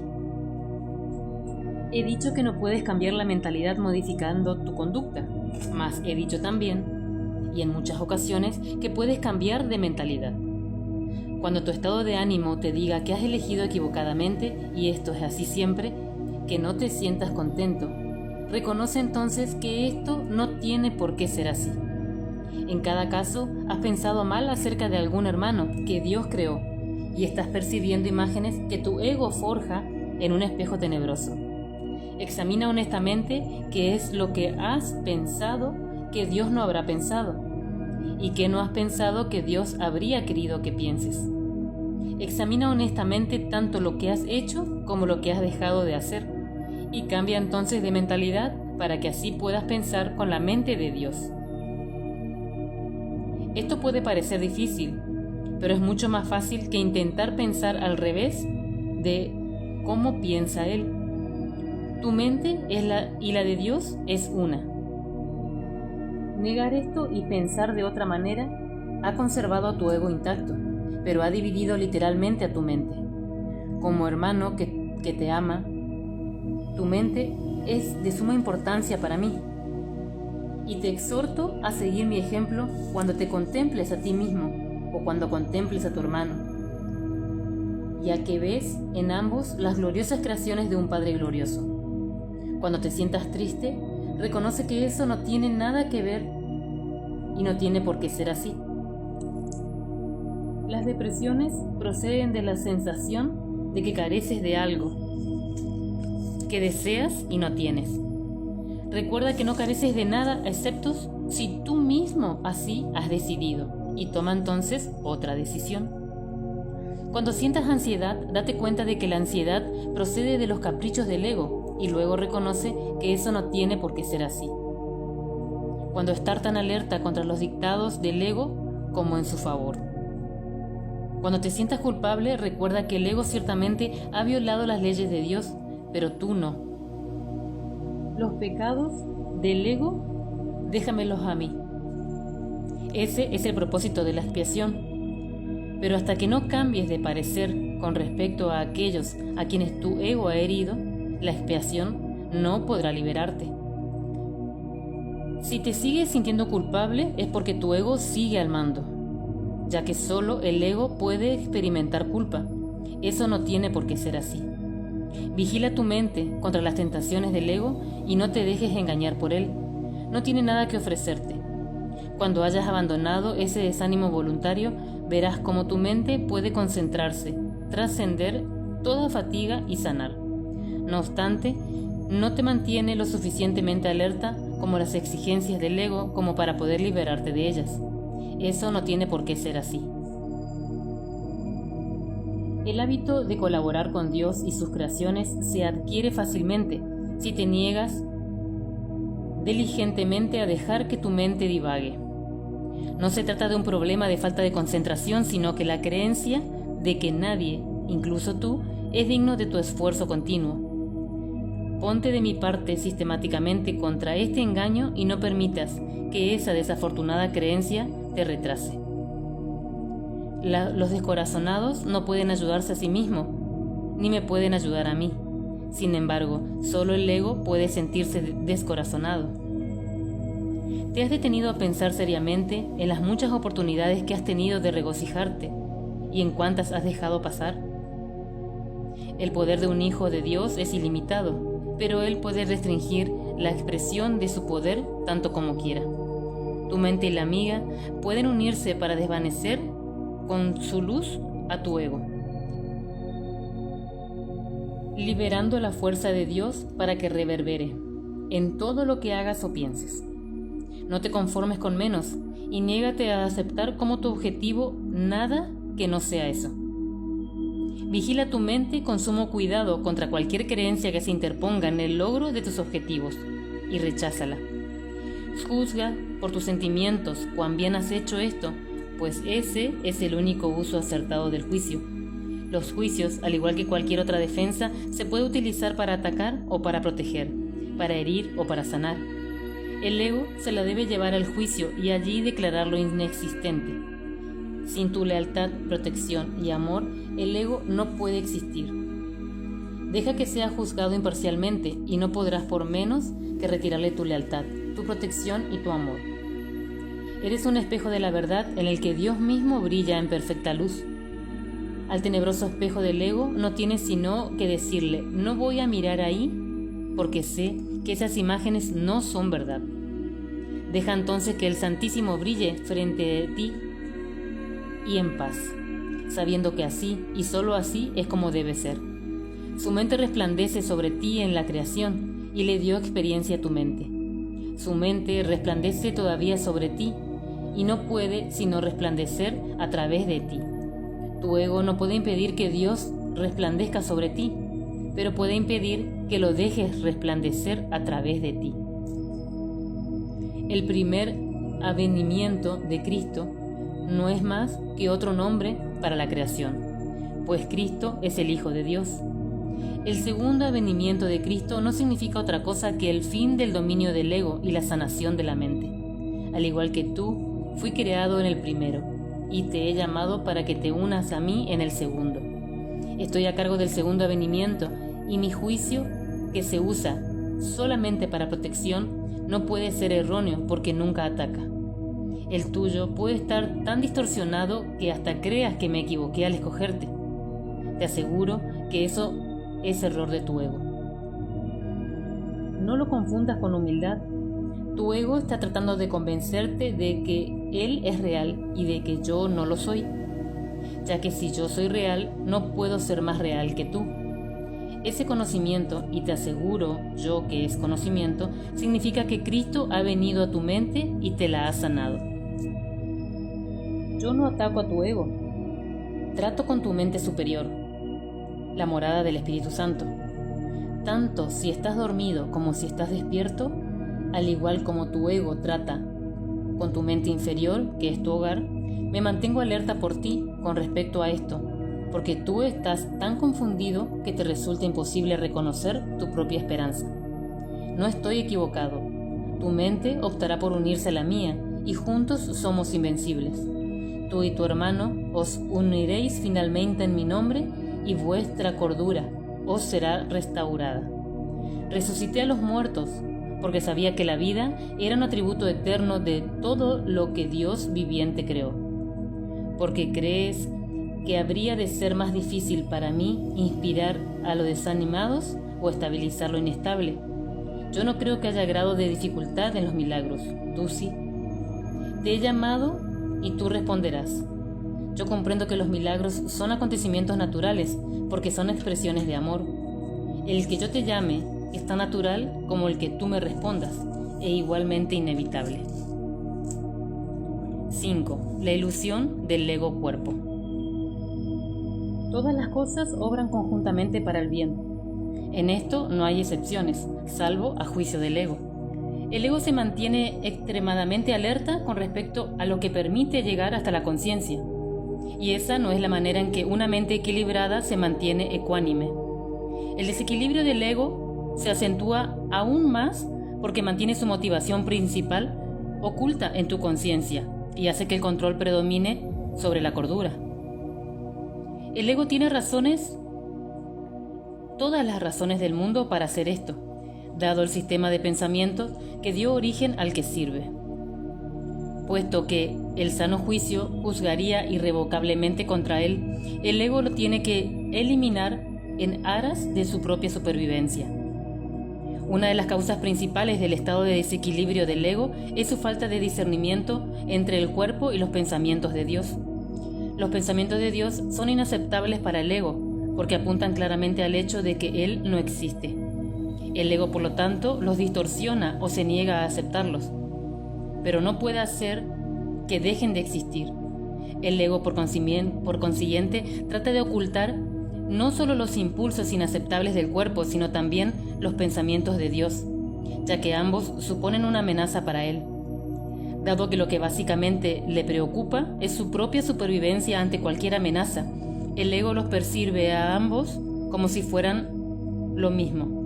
He dicho que no puedes cambiar la mentalidad modificando tu conducta, mas he dicho también, y en muchas ocasiones, que puedes cambiar de mentalidad. Cuando tu estado de ánimo te diga que has elegido equivocadamente, y esto es así siempre, que no te sientas contento, reconoce entonces que esto no tiene por qué ser así. En cada caso, has pensado mal acerca de algún hermano que Dios creó, y estás percibiendo imágenes que tu ego forja en un espejo tenebroso. Examina honestamente qué es lo que has pensado que Dios no habrá pensado, y qué no has pensado que Dios habría querido que pienses. Examina honestamente tanto lo que has hecho como lo que has dejado de hacer, y cambia entonces de mentalidad para que así puedas pensar con la mente de Dios. Esto puede parecer difícil, pero es mucho más fácil que intentar pensar al revés de cómo piensa Él. Tu mente y la de Dios es una. Negar esto y pensar de otra manera ha conservado a tu ego intacto, pero ha dividido literalmente a tu mente. Como hermano que te ama, tu mente es de suma importancia para mí. Y te exhorto a seguir mi ejemplo cuando te contemples a ti mismo o cuando contemples a tu hermano, ya que ves en ambos las gloriosas creaciones de un Padre glorioso. Cuando te sientas triste, reconoce que eso no tiene nada que ver y no tiene por qué ser así. Las depresiones proceden de la sensación de que careces de algo que deseas y no tienes. Recuerda que no careces de nada excepto si tú mismo así has decidido, y toma entonces otra decisión. Cuando sientas ansiedad, date cuenta de que la ansiedad procede de los caprichos del ego, y luego reconoce que eso no tiene por qué ser así. Cuando estar tan alerta contra los dictados del ego como en su favor. Cuando te sientas culpable, recuerda que el ego ciertamente ha violado las leyes de Dios, pero tú no. Los pecados del ego, déjamelos a mí. Ese es el propósito de la expiación. Pero hasta que no cambies de parecer con respecto a aquellos a quienes tu ego ha herido, la expiación no podrá liberarte. Si te sigues sintiendo culpable es porque tu ego sigue al mando, ya que solo el ego puede experimentar culpa. Eso no tiene por qué ser así. Vigila tu mente contra las tentaciones del ego y no te dejes engañar por él. No tiene nada que ofrecerte. Cuando hayas abandonado ese desánimo voluntario, verás cómo tu mente puede concentrarse, trascender toda fatiga y sanar. No obstante, no te mantiene lo suficientemente alerta como las exigencias del ego como para poder liberarte de ellas. Eso no tiene por qué ser así. El hábito de colaborar con Dios y sus creaciones se adquiere fácilmente si te niegas diligentemente a dejar que tu mente divague. No se trata de un problema de falta de concentración, sino que la creencia de que nadie, incluso tú, es digno de tu esfuerzo continuo. Ponte de mi parte sistemáticamente contra este engaño y no permitas que esa desafortunada creencia te retrase. Los descorazonados no pueden ayudarse a sí mismos, ni me pueden ayudar a mí. Sin embargo, solo el ego puede sentirse descorazonado. ¿Te has detenido a pensar seriamente en las muchas oportunidades que has tenido de regocijarte y en cuántas has dejado pasar? El poder de un hijo de Dios es ilimitado, pero Él puede restringir la expresión de su poder tanto como quiera. Tu mente y la mía pueden unirse para desvanecer con su luz a tu ego, liberando la fuerza de Dios para que reverbere en todo lo que hagas o pienses. No te conformes con menos y niégate a aceptar como tu objetivo nada que no sea eso. Vigila tu mente con sumo cuidado contra cualquier creencia que se interponga en el logro de tus objetivos y recházala. Juzga por tus sentimientos cuán bien has hecho esto, pues ese es el único uso acertado del juicio. Los juicios, al igual que cualquier otra defensa, se puede utilizar para atacar o para proteger, para herir o para sanar. El ego se la debe llevar al juicio y allí declararlo inexistente. Sin tu lealtad, protección y amor, el ego no puede existir. Deja que sea juzgado imparcialmente y no podrás por menos que retirarle tu lealtad, tu protección y tu amor. Eres un espejo de la verdad en el que Dios mismo brilla en perfecta luz. Al tenebroso espejo del ego no tienes sino que decirle: no voy a mirar ahí porque sé que esas imágenes no son verdad. Deja entonces que el Santísimo brille frente a ti y en paz, sabiendo que así y solo así es como debe ser. Su mente resplandece sobre ti en la creación y le dio experiencia a tu mente. Su mente resplandece todavía sobre ti y no puede sino resplandecer a través de ti. Tu ego no puede impedir que Dios resplandezca sobre ti, pero puede impedir que lo dejes resplandecer a través de ti. El primer avenimiento de Cristo no es más que otro nombre para la creación, pues Cristo es el Hijo de Dios. El segundo avenimiento de Cristo no significa otra cosa que el fin del dominio del ego y la sanación de la mente. Al igual que tú, fui creado en el primero, y te he llamado para que te unas a mí en el segundo. Estoy a cargo del segundo avenimiento, y mi juicio, que se usa solamente para protección, no puede ser erróneo porque nunca ataca. El tuyo puede estar tan distorsionado que hasta creas que me equivoqué al escogerte. Te aseguro que eso es error de tu ego. No lo confundas con humildad. Tu ego está tratando de convencerte de que él es real y de que yo no lo soy, ya que si yo soy real, no puedo ser más real que tú. Ese conocimiento, y te aseguro yo que es conocimiento, significa que Cristo ha venido a tu mente y te la ha sanado. Yo no ataco a tu ego, trato con tu mente superior, la morada del Espíritu Santo. Tanto si estás dormido como si estás despierto, al igual como tu ego trata con tu mente inferior, que es tu hogar, me mantengo alerta por ti con respecto a esto, porque tú estás tan confundido que te resulta imposible reconocer tu propia esperanza. No estoy equivocado. Tu mente optará por unirse a la mía y juntos somos invencibles. Tú y tu hermano os uniréis finalmente en mi nombre y vuestra cordura os será restaurada. Resucité a los muertos porque sabía que la vida era un atributo eterno de todo lo que Dios viviente creó. Porque crees que habría de ser más difícil para mí inspirar a los desanimados o estabilizar lo inestable. Yo no creo que haya grado de dificultad en los milagros, tú sí. Te he llamado y tú responderás. Yo comprendo que los milagros son acontecimientos naturales porque son expresiones de amor. El que yo te llame es tan natural como el que tú me respondas, e igualmente inevitable. 5. La ilusión del ego-cuerpo. Todas las cosas obran conjuntamente para el bien. En esto no hay excepciones, salvo a juicio del ego. El ego se mantiene extremadamente alerta con respecto a lo que permite llegar hasta la conciencia, y esa no es la manera en que una mente equilibrada se mantiene ecuánime. El desequilibrio del ego se acentúa aún más porque mantiene su motivación principal oculta en tu conciencia y hace que el control predomine sobre la cordura. El ego tiene razones, todas las razones del mundo para hacer esto, dado el sistema de pensamientos que dio origen al que sirve. Puesto que el sano juicio juzgaría irrevocablemente contra él, el ego lo tiene que eliminar en aras de su propia supervivencia. Una de las causas principales del estado de desequilibrio del ego es su falta de discernimiento entre el cuerpo y los pensamientos de Dios. Los pensamientos de Dios son inaceptables para el ego, porque apuntan claramente al hecho de que Él no existe. El ego, por lo tanto, los distorsiona o se niega a aceptarlos, pero no puede hacer que dejen de existir. El ego, por consiguiente, trata de ocultar no solo los impulsos inaceptables del cuerpo, sino también los pensamientos de Dios, ya que ambos suponen una amenaza para él. Dado que lo que básicamente le preocupa es su propia supervivencia ante cualquier amenaza, el ego los percibe a ambos como si fueran lo mismo.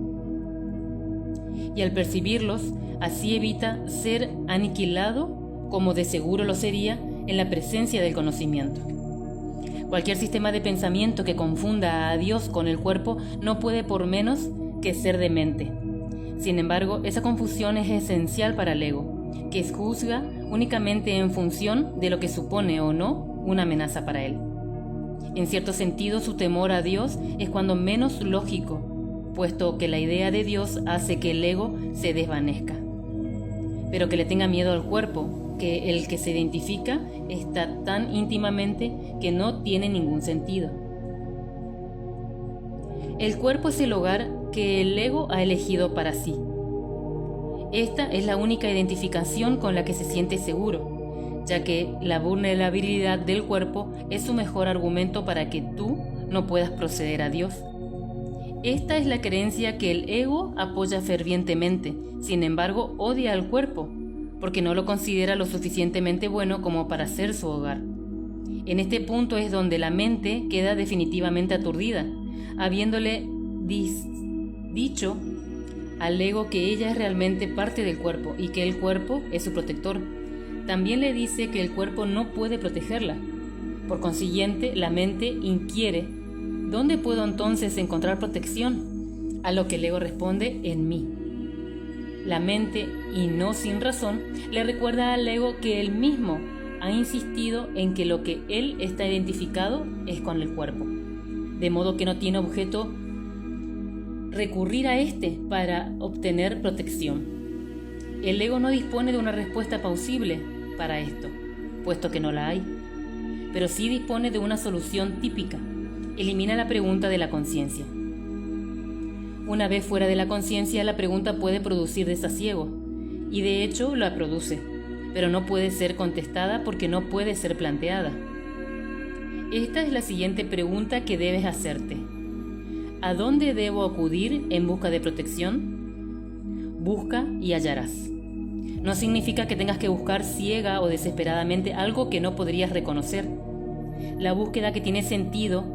Y al percibirlos, así evita ser aniquilado como de seguro lo sería en la presencia del conocimiento. Cualquier sistema de pensamiento que confunda a Dios con el cuerpo no puede por menos que ser demente. Sin embargo, esa confusión es esencial para el ego, que juzga únicamente en función de lo que supone o no una amenaza para él. En cierto sentido, su temor a Dios es cuando menos lógico, puesto que la idea de Dios hace que el ego se desvanezca. Pero que le tenga miedo al cuerpo, que el que se identifica está tan íntimamente que no tiene ningún sentido. El cuerpo es el hogar que el ego ha elegido para sí. Esta es la única identificación con la que se siente seguro, ya que la vulnerabilidad del cuerpo es su mejor argumento para que tú no puedas proceder a Dios. Esta es la creencia que el ego apoya fervientemente, sin embargo odia al cuerpo, porque no lo considera lo suficientemente bueno como para ser su hogar. En este punto es donde la mente queda definitivamente aturdida, habiéndole dicho al ego que ella es realmente parte del cuerpo y que el cuerpo es su protector. También le dice que el cuerpo no puede protegerla. Por consiguiente, la mente inquiere: ¿dónde puedo entonces encontrar protección? A lo que el ego responde: en mí. La mente, y no sin razón, le recuerda al ego que él mismo ha insistido en que lo que él está identificado es con el cuerpo, de modo que no tiene objeto recurrir a este para obtener protección. El ego no dispone de una respuesta plausible para esto, puesto que no la hay, pero sí dispone de una solución típica: elimina la pregunta de la conciencia. Una vez fuera de la conciencia, la pregunta puede producir desasiego, y de hecho la produce, pero no puede ser contestada porque no puede ser planteada. Esta es la siguiente pregunta que debes hacerte: ¿a dónde debo acudir en busca de protección? Busca y hallarás. No significa que tengas que buscar ciega o desesperadamente algo que no podrías reconocer. La búsqueda que tiene sentido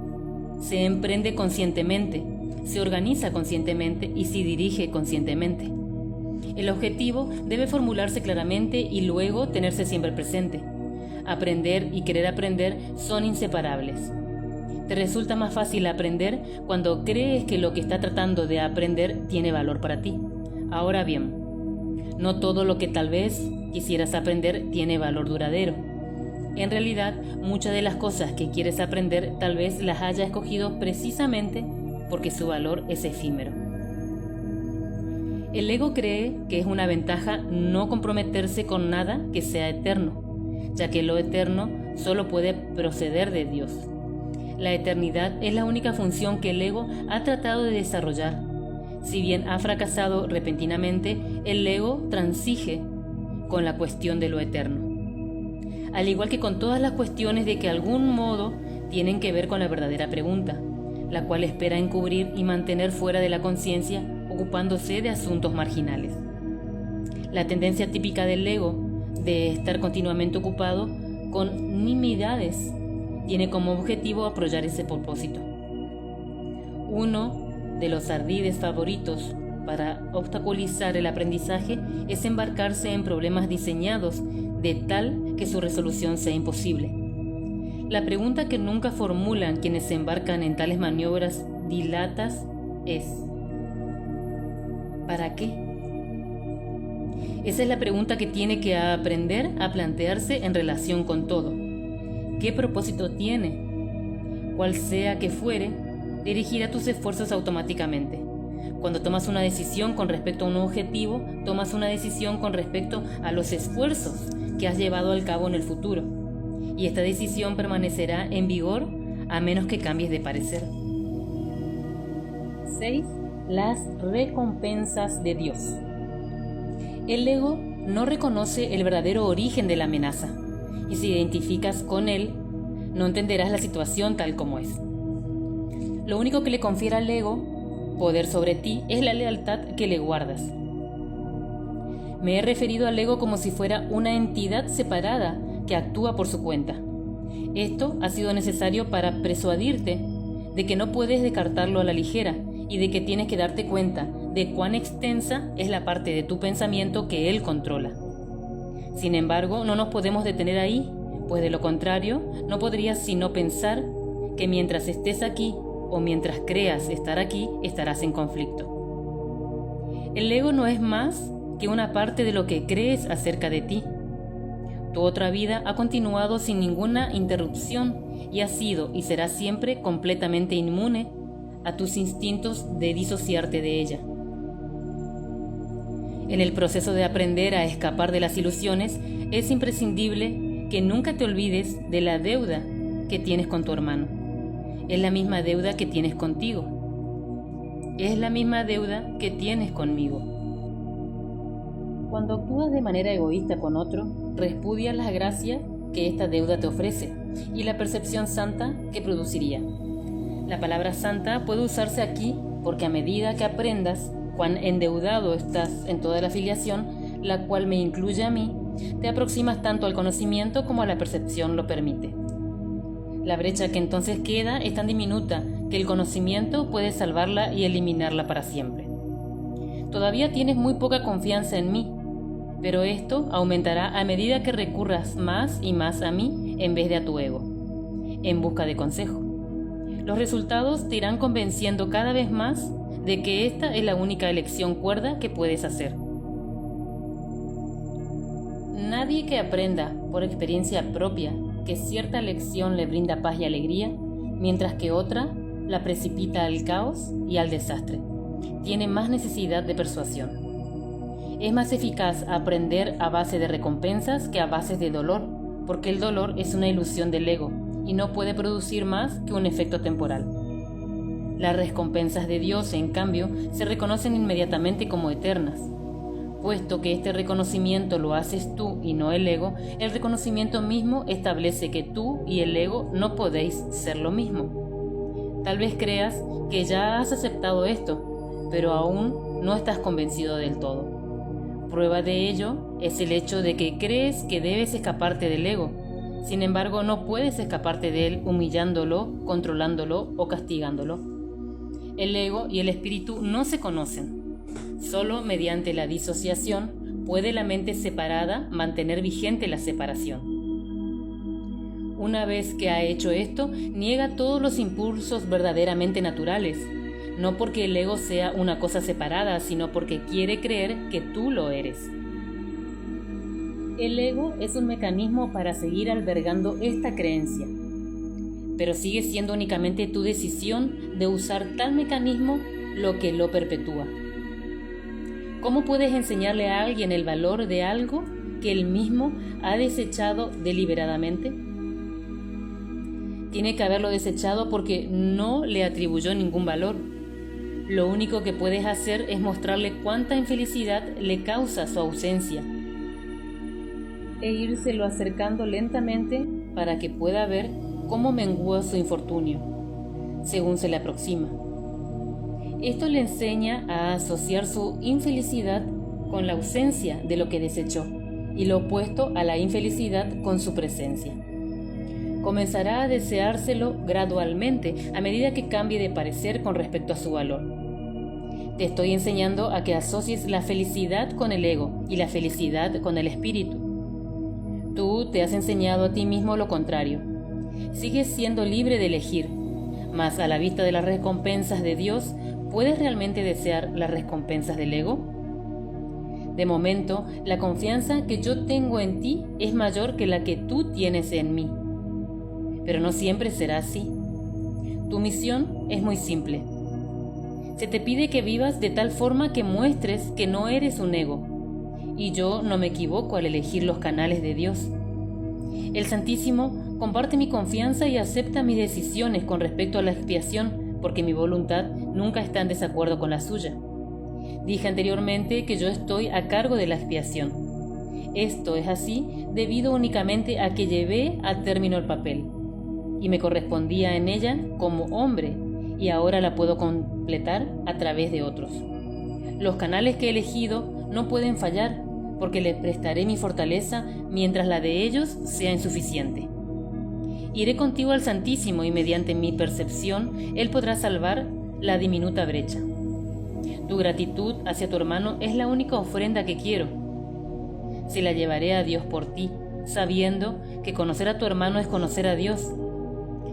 se emprende conscientemente, se organiza conscientemente y se dirige conscientemente. El objetivo debe formularse claramente y luego tenerse siempre presente. Aprender y querer aprender son inseparables. Te resulta más fácil aprender cuando crees que lo que está tratando de aprender tiene valor para ti. Ahora bien, no todo lo que tal vez quisieras aprender tiene valor duradero. En realidad, muchas de las cosas que quieres aprender tal vez las haya escogido precisamente porque su valor es efímero. El ego cree que es una ventaja no comprometerse con nada que sea eterno, ya que lo eterno solo puede proceder de Dios. La eternidad es la única función que el ego ha tratado de desarrollar. Si bien ha fracasado repentinamente, el ego transige con la cuestión de lo eterno. Al igual que con todas las cuestiones de que algún modo tienen que ver con la verdadera pregunta, la cual espera encubrir y mantener fuera de la conciencia, ocupándose de asuntos marginales. La tendencia típica del ego de estar continuamente ocupado con nimiedades tiene como objetivo apoyar ese propósito. Uno de los ardides favoritos para obstaculizar el aprendizaje es embarcarse en problemas diseñados de tal que su resolución sea imposible. La pregunta que nunca formulan quienes se embarcan en tales maniobras dilatas es: ¿para qué? Esa es la pregunta que tiene que aprender a plantearse en relación con todo. ¿Qué propósito tiene? Cual sea que fuere, dirigirá tus esfuerzos automáticamente. Cuando tomas una decisión con respecto a un objetivo, tomas una decisión con respecto a los esfuerzos que has llevado al cabo en el futuro. Y esta decisión permanecerá en vigor a menos que cambies de parecer. 6. Las recompensas de Dios. El ego no reconoce el verdadero origen de la amenaza, y si identificas con él, no entenderás la situación tal como es. Lo único que le confiere al ego poder sobre ti es la lealtad que le guardas. Me he referido al ego como si fuera una entidad separada que actúa por su cuenta. Esto ha sido necesario para persuadirte de que no puedes descartarlo a la ligera y de que tienes que darte cuenta de cuán extensa es la parte de tu pensamiento que él controla. Sin embargo, no nos podemos detener ahí, pues de lo contrario, no podrías sino pensar que mientras estés aquí o mientras creas estar aquí, estarás en conflicto. El ego no es más que una parte de lo que crees acerca de ti. Tu otra vida ha continuado sin ninguna interrupción y ha sido y será siempre completamente inmune a tus instintos de disociarte de ella. En el proceso de aprender a escapar de las ilusiones, es imprescindible que nunca te olvides de la deuda que tienes con tu hermano. Es la misma deuda que tienes contigo. Es la misma deuda que tienes conmigo. Cuando actúas de manera egoísta con otro, repudias la gracia que esta deuda te ofrece y la percepción santa que produciría. La palabra santa puede usarse aquí porque a medida que aprendas cuán endeudado estás en toda la filiación, la cual me incluye a mí, te aproximas tanto al conocimiento como a la percepción lo permite. La brecha que entonces queda es tan diminuta que el conocimiento puede salvarla y eliminarla para siempre. Todavía tienes muy poca confianza en mí, pero esto aumentará a medida que recurras más y más a mí en vez de a tu ego, en busca de consejo. Los resultados te irán convenciendo cada vez más de que esta es la única elección cuerda que puedes hacer. Nadie que aprenda por experiencia propia que cierta lección le brinda paz y alegría, mientras que otra la precipita al caos y al desastre, tiene más necesidad de persuasión. Es más eficaz aprender a base de recompensas que a base de dolor, porque el dolor es una ilusión del ego y no puede producir más que un efecto temporal. Las recompensas de Dios, en cambio, se reconocen inmediatamente como eternas. Puesto que este reconocimiento lo haces tú y no el ego, el reconocimiento mismo establece que tú y el ego no podéis ser lo mismo. Tal vez creas que ya has aceptado esto, pero aún no estás convencido del todo. Prueba de ello es el hecho de que crees que debes escaparte del ego. Sin embargo, no puedes escaparte de él humillándolo, controlándolo o castigándolo. El ego y el espíritu no se conocen. Solo mediante la disociación puede la mente separada mantener vigente la separación. Una vez que ha hecho esto, niega todos los impulsos verdaderamente naturales, no porque el ego sea una cosa separada, sino porque quiere creer que tú lo eres. El ego es un mecanismo para seguir albergando esta creencia, pero sigue siendo únicamente tu decisión de usar tal mecanismo lo que lo perpetúa. ¿Cómo puedes enseñarle a alguien el valor de algo que él mismo ha desechado deliberadamente? Tiene que haberlo desechado porque no le atribuyó ningún valor. Lo único que puedes hacer es mostrarle cuánta infelicidad le causa su ausencia e írselo acercando lentamente para que pueda ver cómo mengua su infortunio, según se le aproxima. Esto le enseña a asociar su infelicidad con la ausencia de lo que desechó, y lo opuesto a la infelicidad con su presencia. Comenzará a deseárselo gradualmente a medida que cambie de parecer con respecto a su valor. Te estoy enseñando a que asocies la felicidad con el ego y la felicidad con el espíritu. Tú te has enseñado a ti mismo lo contrario. Sigues siendo libre de elegir, mas a la vista de las recompensas de Dios, ¿puedes realmente desear las recompensas del ego? De momento, la confianza que yo tengo en ti es mayor que la que tú tienes en mí. Pero no siempre será así. Tu misión es muy simple. Se te pide que vivas de tal forma que muestres que no eres un ego. Y yo no me equivoco al elegir los canales de Dios. El Santísimo comparte mi confianza y acepta mis decisiones con respecto a la expiación, porque mi voluntad nunca está en desacuerdo con la suya. Dije anteriormente que yo estoy a cargo de la expiación. Esto es así debido únicamente a que llevé a término el papel, y me correspondía en ella como hombre, y ahora la puedo completar a través de otros. Los canales que he elegido no pueden fallar, porque les prestaré mi fortaleza mientras la de ellos sea insuficiente. Iré contigo al Santísimo y mediante mi percepción Él podrá salvar la diminuta brecha. Tu gratitud hacia tu hermano es la única ofrenda que quiero. Se la llevaré a Dios por ti, sabiendo que conocer a tu hermano es conocer a Dios.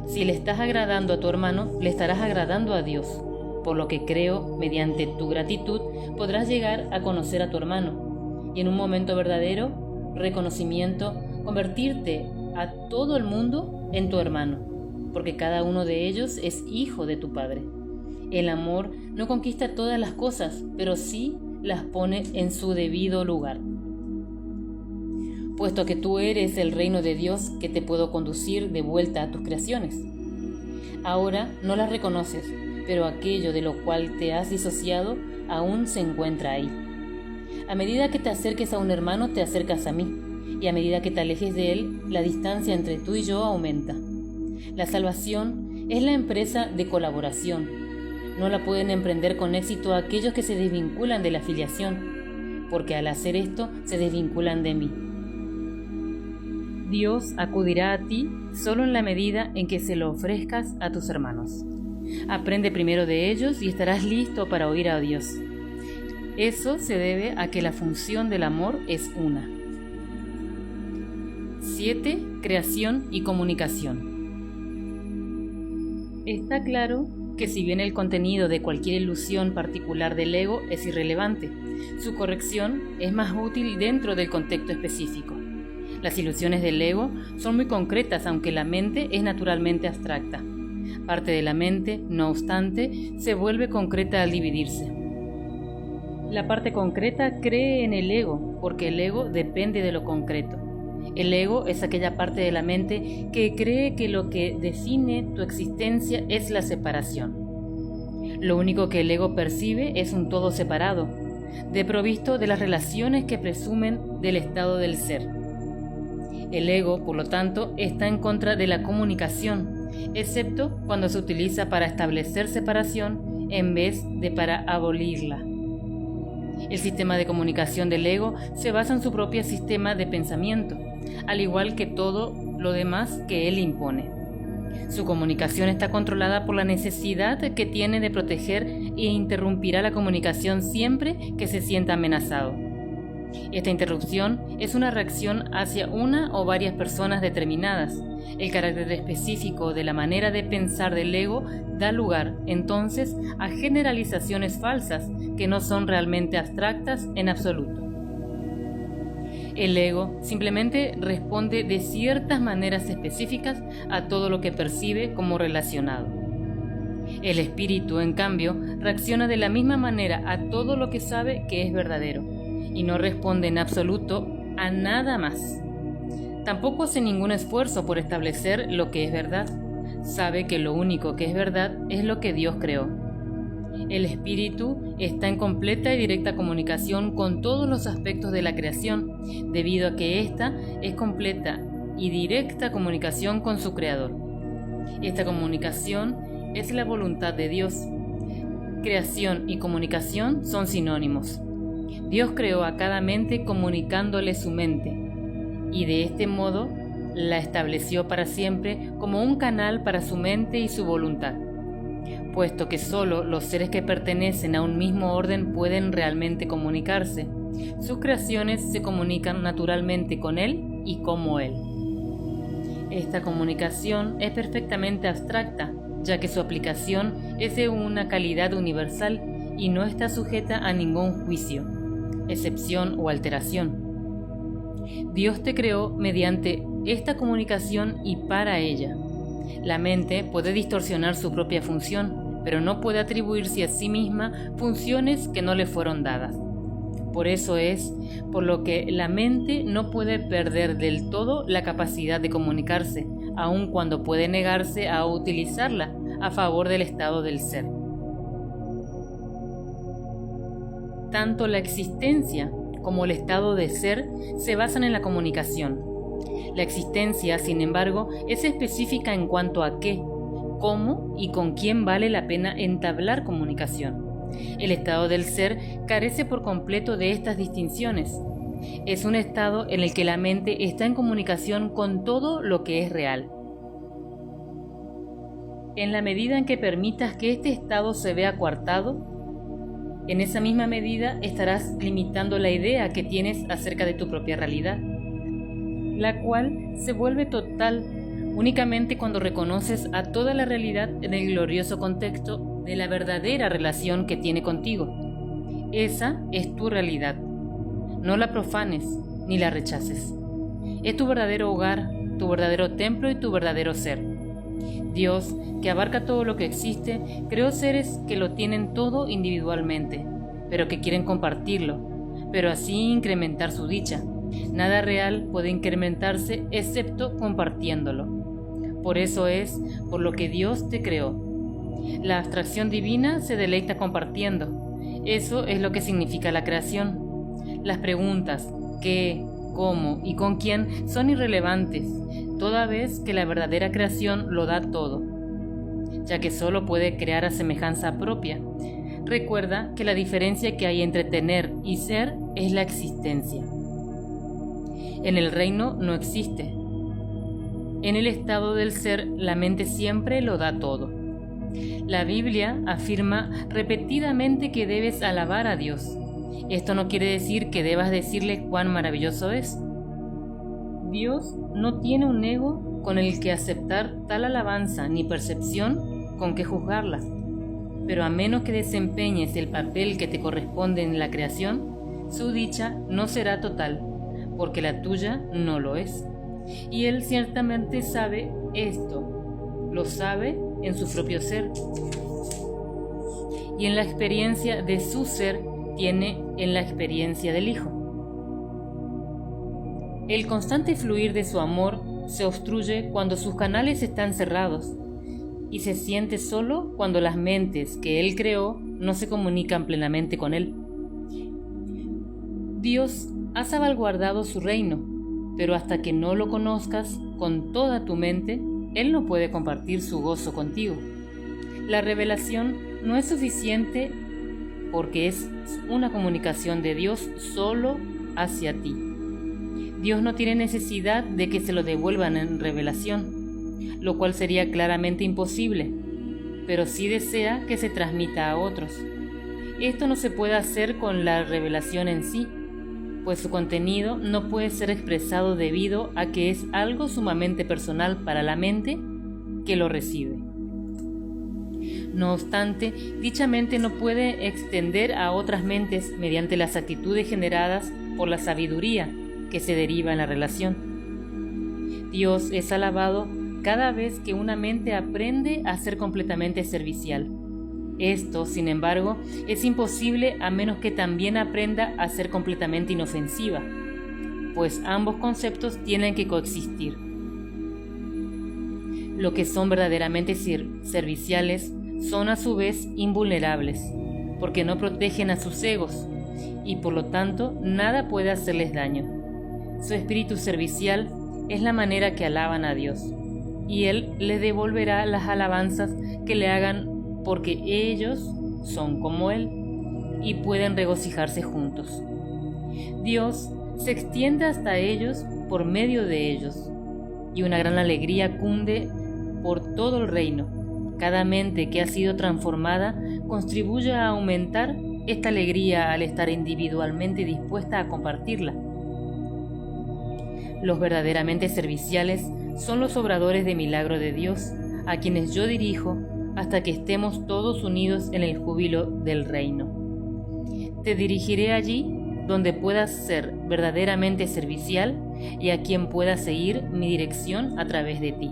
Si le estás agradando a tu hermano, le estarás agradando a Dios, por lo que creo, mediante tu gratitud, podrás llegar a conocer a tu hermano, y en un momento verdadero, reconocimiento, convertirte a todo el mundo en tu hermano, porque cada uno de ellos es hijo de tu Padre. El amor no conquista todas las cosas, pero sí las pone en su debido lugar. Puesto que tú eres el reino de Dios que te puedo conducir de vuelta a tus creaciones. Ahora no las reconoces, pero aquello de lo cual te has disociado aún se encuentra ahí. A medida que te acerques a un hermano, te acercas a mí, y a medida que te alejes de él, la distancia entre tú y yo aumenta. La salvación es la empresa de colaboración. No la pueden emprender con éxito aquellos que se desvinculan de la filiación, porque al hacer esto se desvinculan de mí. Dios acudirá a ti solo en la medida en que se lo ofrezcas a tus hermanos. Aprende primero de ellos y estarás listo para oír a Dios. Eso se debe a que la función del amor es una. 7. Creación y comunicación. Está claro que si bien el contenido de cualquier ilusión particular del ego es irrelevante, su corrección es más útil dentro del contexto específico. Las ilusiones del ego son muy concretas, aunque la mente es naturalmente abstracta. Parte de la mente, no obstante, se vuelve concreta al dividirse. La parte concreta cree en el ego, porque el ego depende de lo concreto. El ego es aquella parte de la mente que cree que lo que define tu existencia es la separación. Lo único que el ego percibe es un todo separado, desprovisto de las relaciones que presumen del estado del ser. El ego, por lo tanto, está en contra de la comunicación, excepto cuando se utiliza para establecer separación en vez de para abolirla. El sistema de comunicación del ego se basa en su propio sistema de pensamiento, al igual que todo lo demás que él impone. Su comunicación está controlada por la necesidad que tiene de proteger e interrumpirá la comunicación siempre que se sienta amenazado. Esta interrupción es una reacción hacia una o varias personas determinadas. El carácter específico de la manera de pensar del ego da lugar, entonces, a generalizaciones falsas que no son realmente abstractas en absoluto. El ego simplemente responde de ciertas maneras específicas a todo lo que percibe como relacionado. El espíritu, en cambio, reacciona de la misma manera a todo lo que sabe que es verdadero, y no responde en absoluto a nada más. Tampoco hace ningún esfuerzo por establecer lo que es verdad. Sabe que lo único que es verdad es lo que Dios creó. El espíritu está en completa y directa comunicación con todos los aspectos de la creación, debido a que ésta es completa y directa comunicación con su creador. Esta comunicación es la voluntad de Dios. Creación y comunicación son sinónimos. Dios creó a cada mente comunicándole su mente, y de este modo la estableció para siempre como un canal para su mente y su voluntad, puesto que solo los seres que pertenecen a un mismo orden pueden realmente comunicarse. Sus creaciones se comunican naturalmente con Él y como Él. Esta comunicación es perfectamente abstracta, ya que su aplicación es de una calidad universal y no está sujeta a ningún juicio, excepción o alteración. Dios te creó mediante esta comunicación y para ella. La mente puede distorsionar su propia función, pero no puede atribuirse a sí misma funciones que no le fueron dadas. Por eso es por lo que la mente no puede perder del todo la capacidad de comunicarse, aun cuando puede negarse a utilizarla a favor del estado del ser. Tanto la existencia como el estado de ser se basan en la comunicación. La existencia, sin embargo, es específica en cuanto a qué, cómo y con quién vale la pena entablar comunicación. El estado del ser carece por completo de estas distinciones. Es un estado en el que la mente está en comunicación con todo lo que es real. En la medida en que permitas que este estado se vea coartado, en esa misma medida estarás limitando la idea que tienes acerca de tu propia realidad, la cual se vuelve total únicamente cuando reconoces a toda la realidad en el glorioso contexto de la verdadera relación que tiene contigo. Esa es tu realidad. No la profanes ni la rechaces. Es tu verdadero hogar, tu verdadero templo y tu verdadero ser. Dios, que abarca todo lo que existe, creó seres que lo tienen todo individualmente, pero que quieren compartirlo, pero así incrementar su dicha. Nada real puede incrementarse excepto compartiéndolo. Por eso es por lo que Dios te creó. La abstracción divina se deleita compartiendo. Eso es lo que significa la creación. Las preguntas ¿qué?, ¿cómo? y ¿con quién? son irrelevantes, toda vez que la verdadera creación lo da todo, ya que solo puede crear a semejanza propia. Recuerda que la diferencia que hay entre tener y ser es la existencia. En el reino no existe. En el estado del ser, la mente siempre lo da todo. La Biblia afirma repetidamente que debes alabar a Dios. Esto no quiere decir que debas decirle cuán maravilloso es. Dios no tiene un ego con el que aceptar tal alabanza ni percepción con que juzgarla. Pero a menos que desempeñes el papel que te corresponde en la creación, su dicha no será total, porque la tuya no lo es. Y Él ciertamente sabe esto, lo sabe en su propio ser. Y en la experiencia de su ser tiene en la experiencia del Hijo. El constante fluir de su amor se obstruye cuando sus canales están cerrados, y se siente solo cuando las mentes que Él creó no se comunican plenamente con Él. Dios ha salvaguardado su reino, pero hasta que no lo conozcas con toda tu mente, Él no puede compartir su gozo contigo. La revelación no es suficiente porque es una comunicación de Dios solo hacia ti. Dios no tiene necesidad de que se lo devuelvan en revelación, lo cual sería claramente imposible, pero sí desea que se transmita a otros. Esto no se puede hacer con la revelación en sí, pues su contenido no puede ser expresado debido a que es algo sumamente personal para la mente que lo recibe. No obstante, dicha mente no puede extender a otras mentes mediante las actitudes generadas por la sabiduría que se deriva en la relación. Dios es alabado cada vez que una mente aprende a ser completamente servicial. Esto, sin embargo, es imposible a menos que también aprenda a ser completamente inofensiva, pues ambos conceptos tienen que coexistir. Lo que son verdaderamente serviciales son a su vez invulnerables, porque no protegen a sus egos, y por lo tanto nada puede hacerles daño. Su espíritu servicial es la manera que alaban a Dios, y Él les devolverá las alabanzas que le hagan porque ellos son como Él y pueden regocijarse juntos. Dios se extiende hasta ellos por medio de ellos, y una gran alegría cunde por todo el reino. Cada mente que ha sido transformada contribuye a aumentar esta alegría al estar individualmente dispuesta a compartirla. Los verdaderamente serviciales son los obradores de milagro de Dios, a quienes yo dirijo hasta que estemos todos unidos en el júbilo del reino. Te dirigiré allí donde puedas ser verdaderamente servicial y a quien pueda seguir mi dirección a través de ti.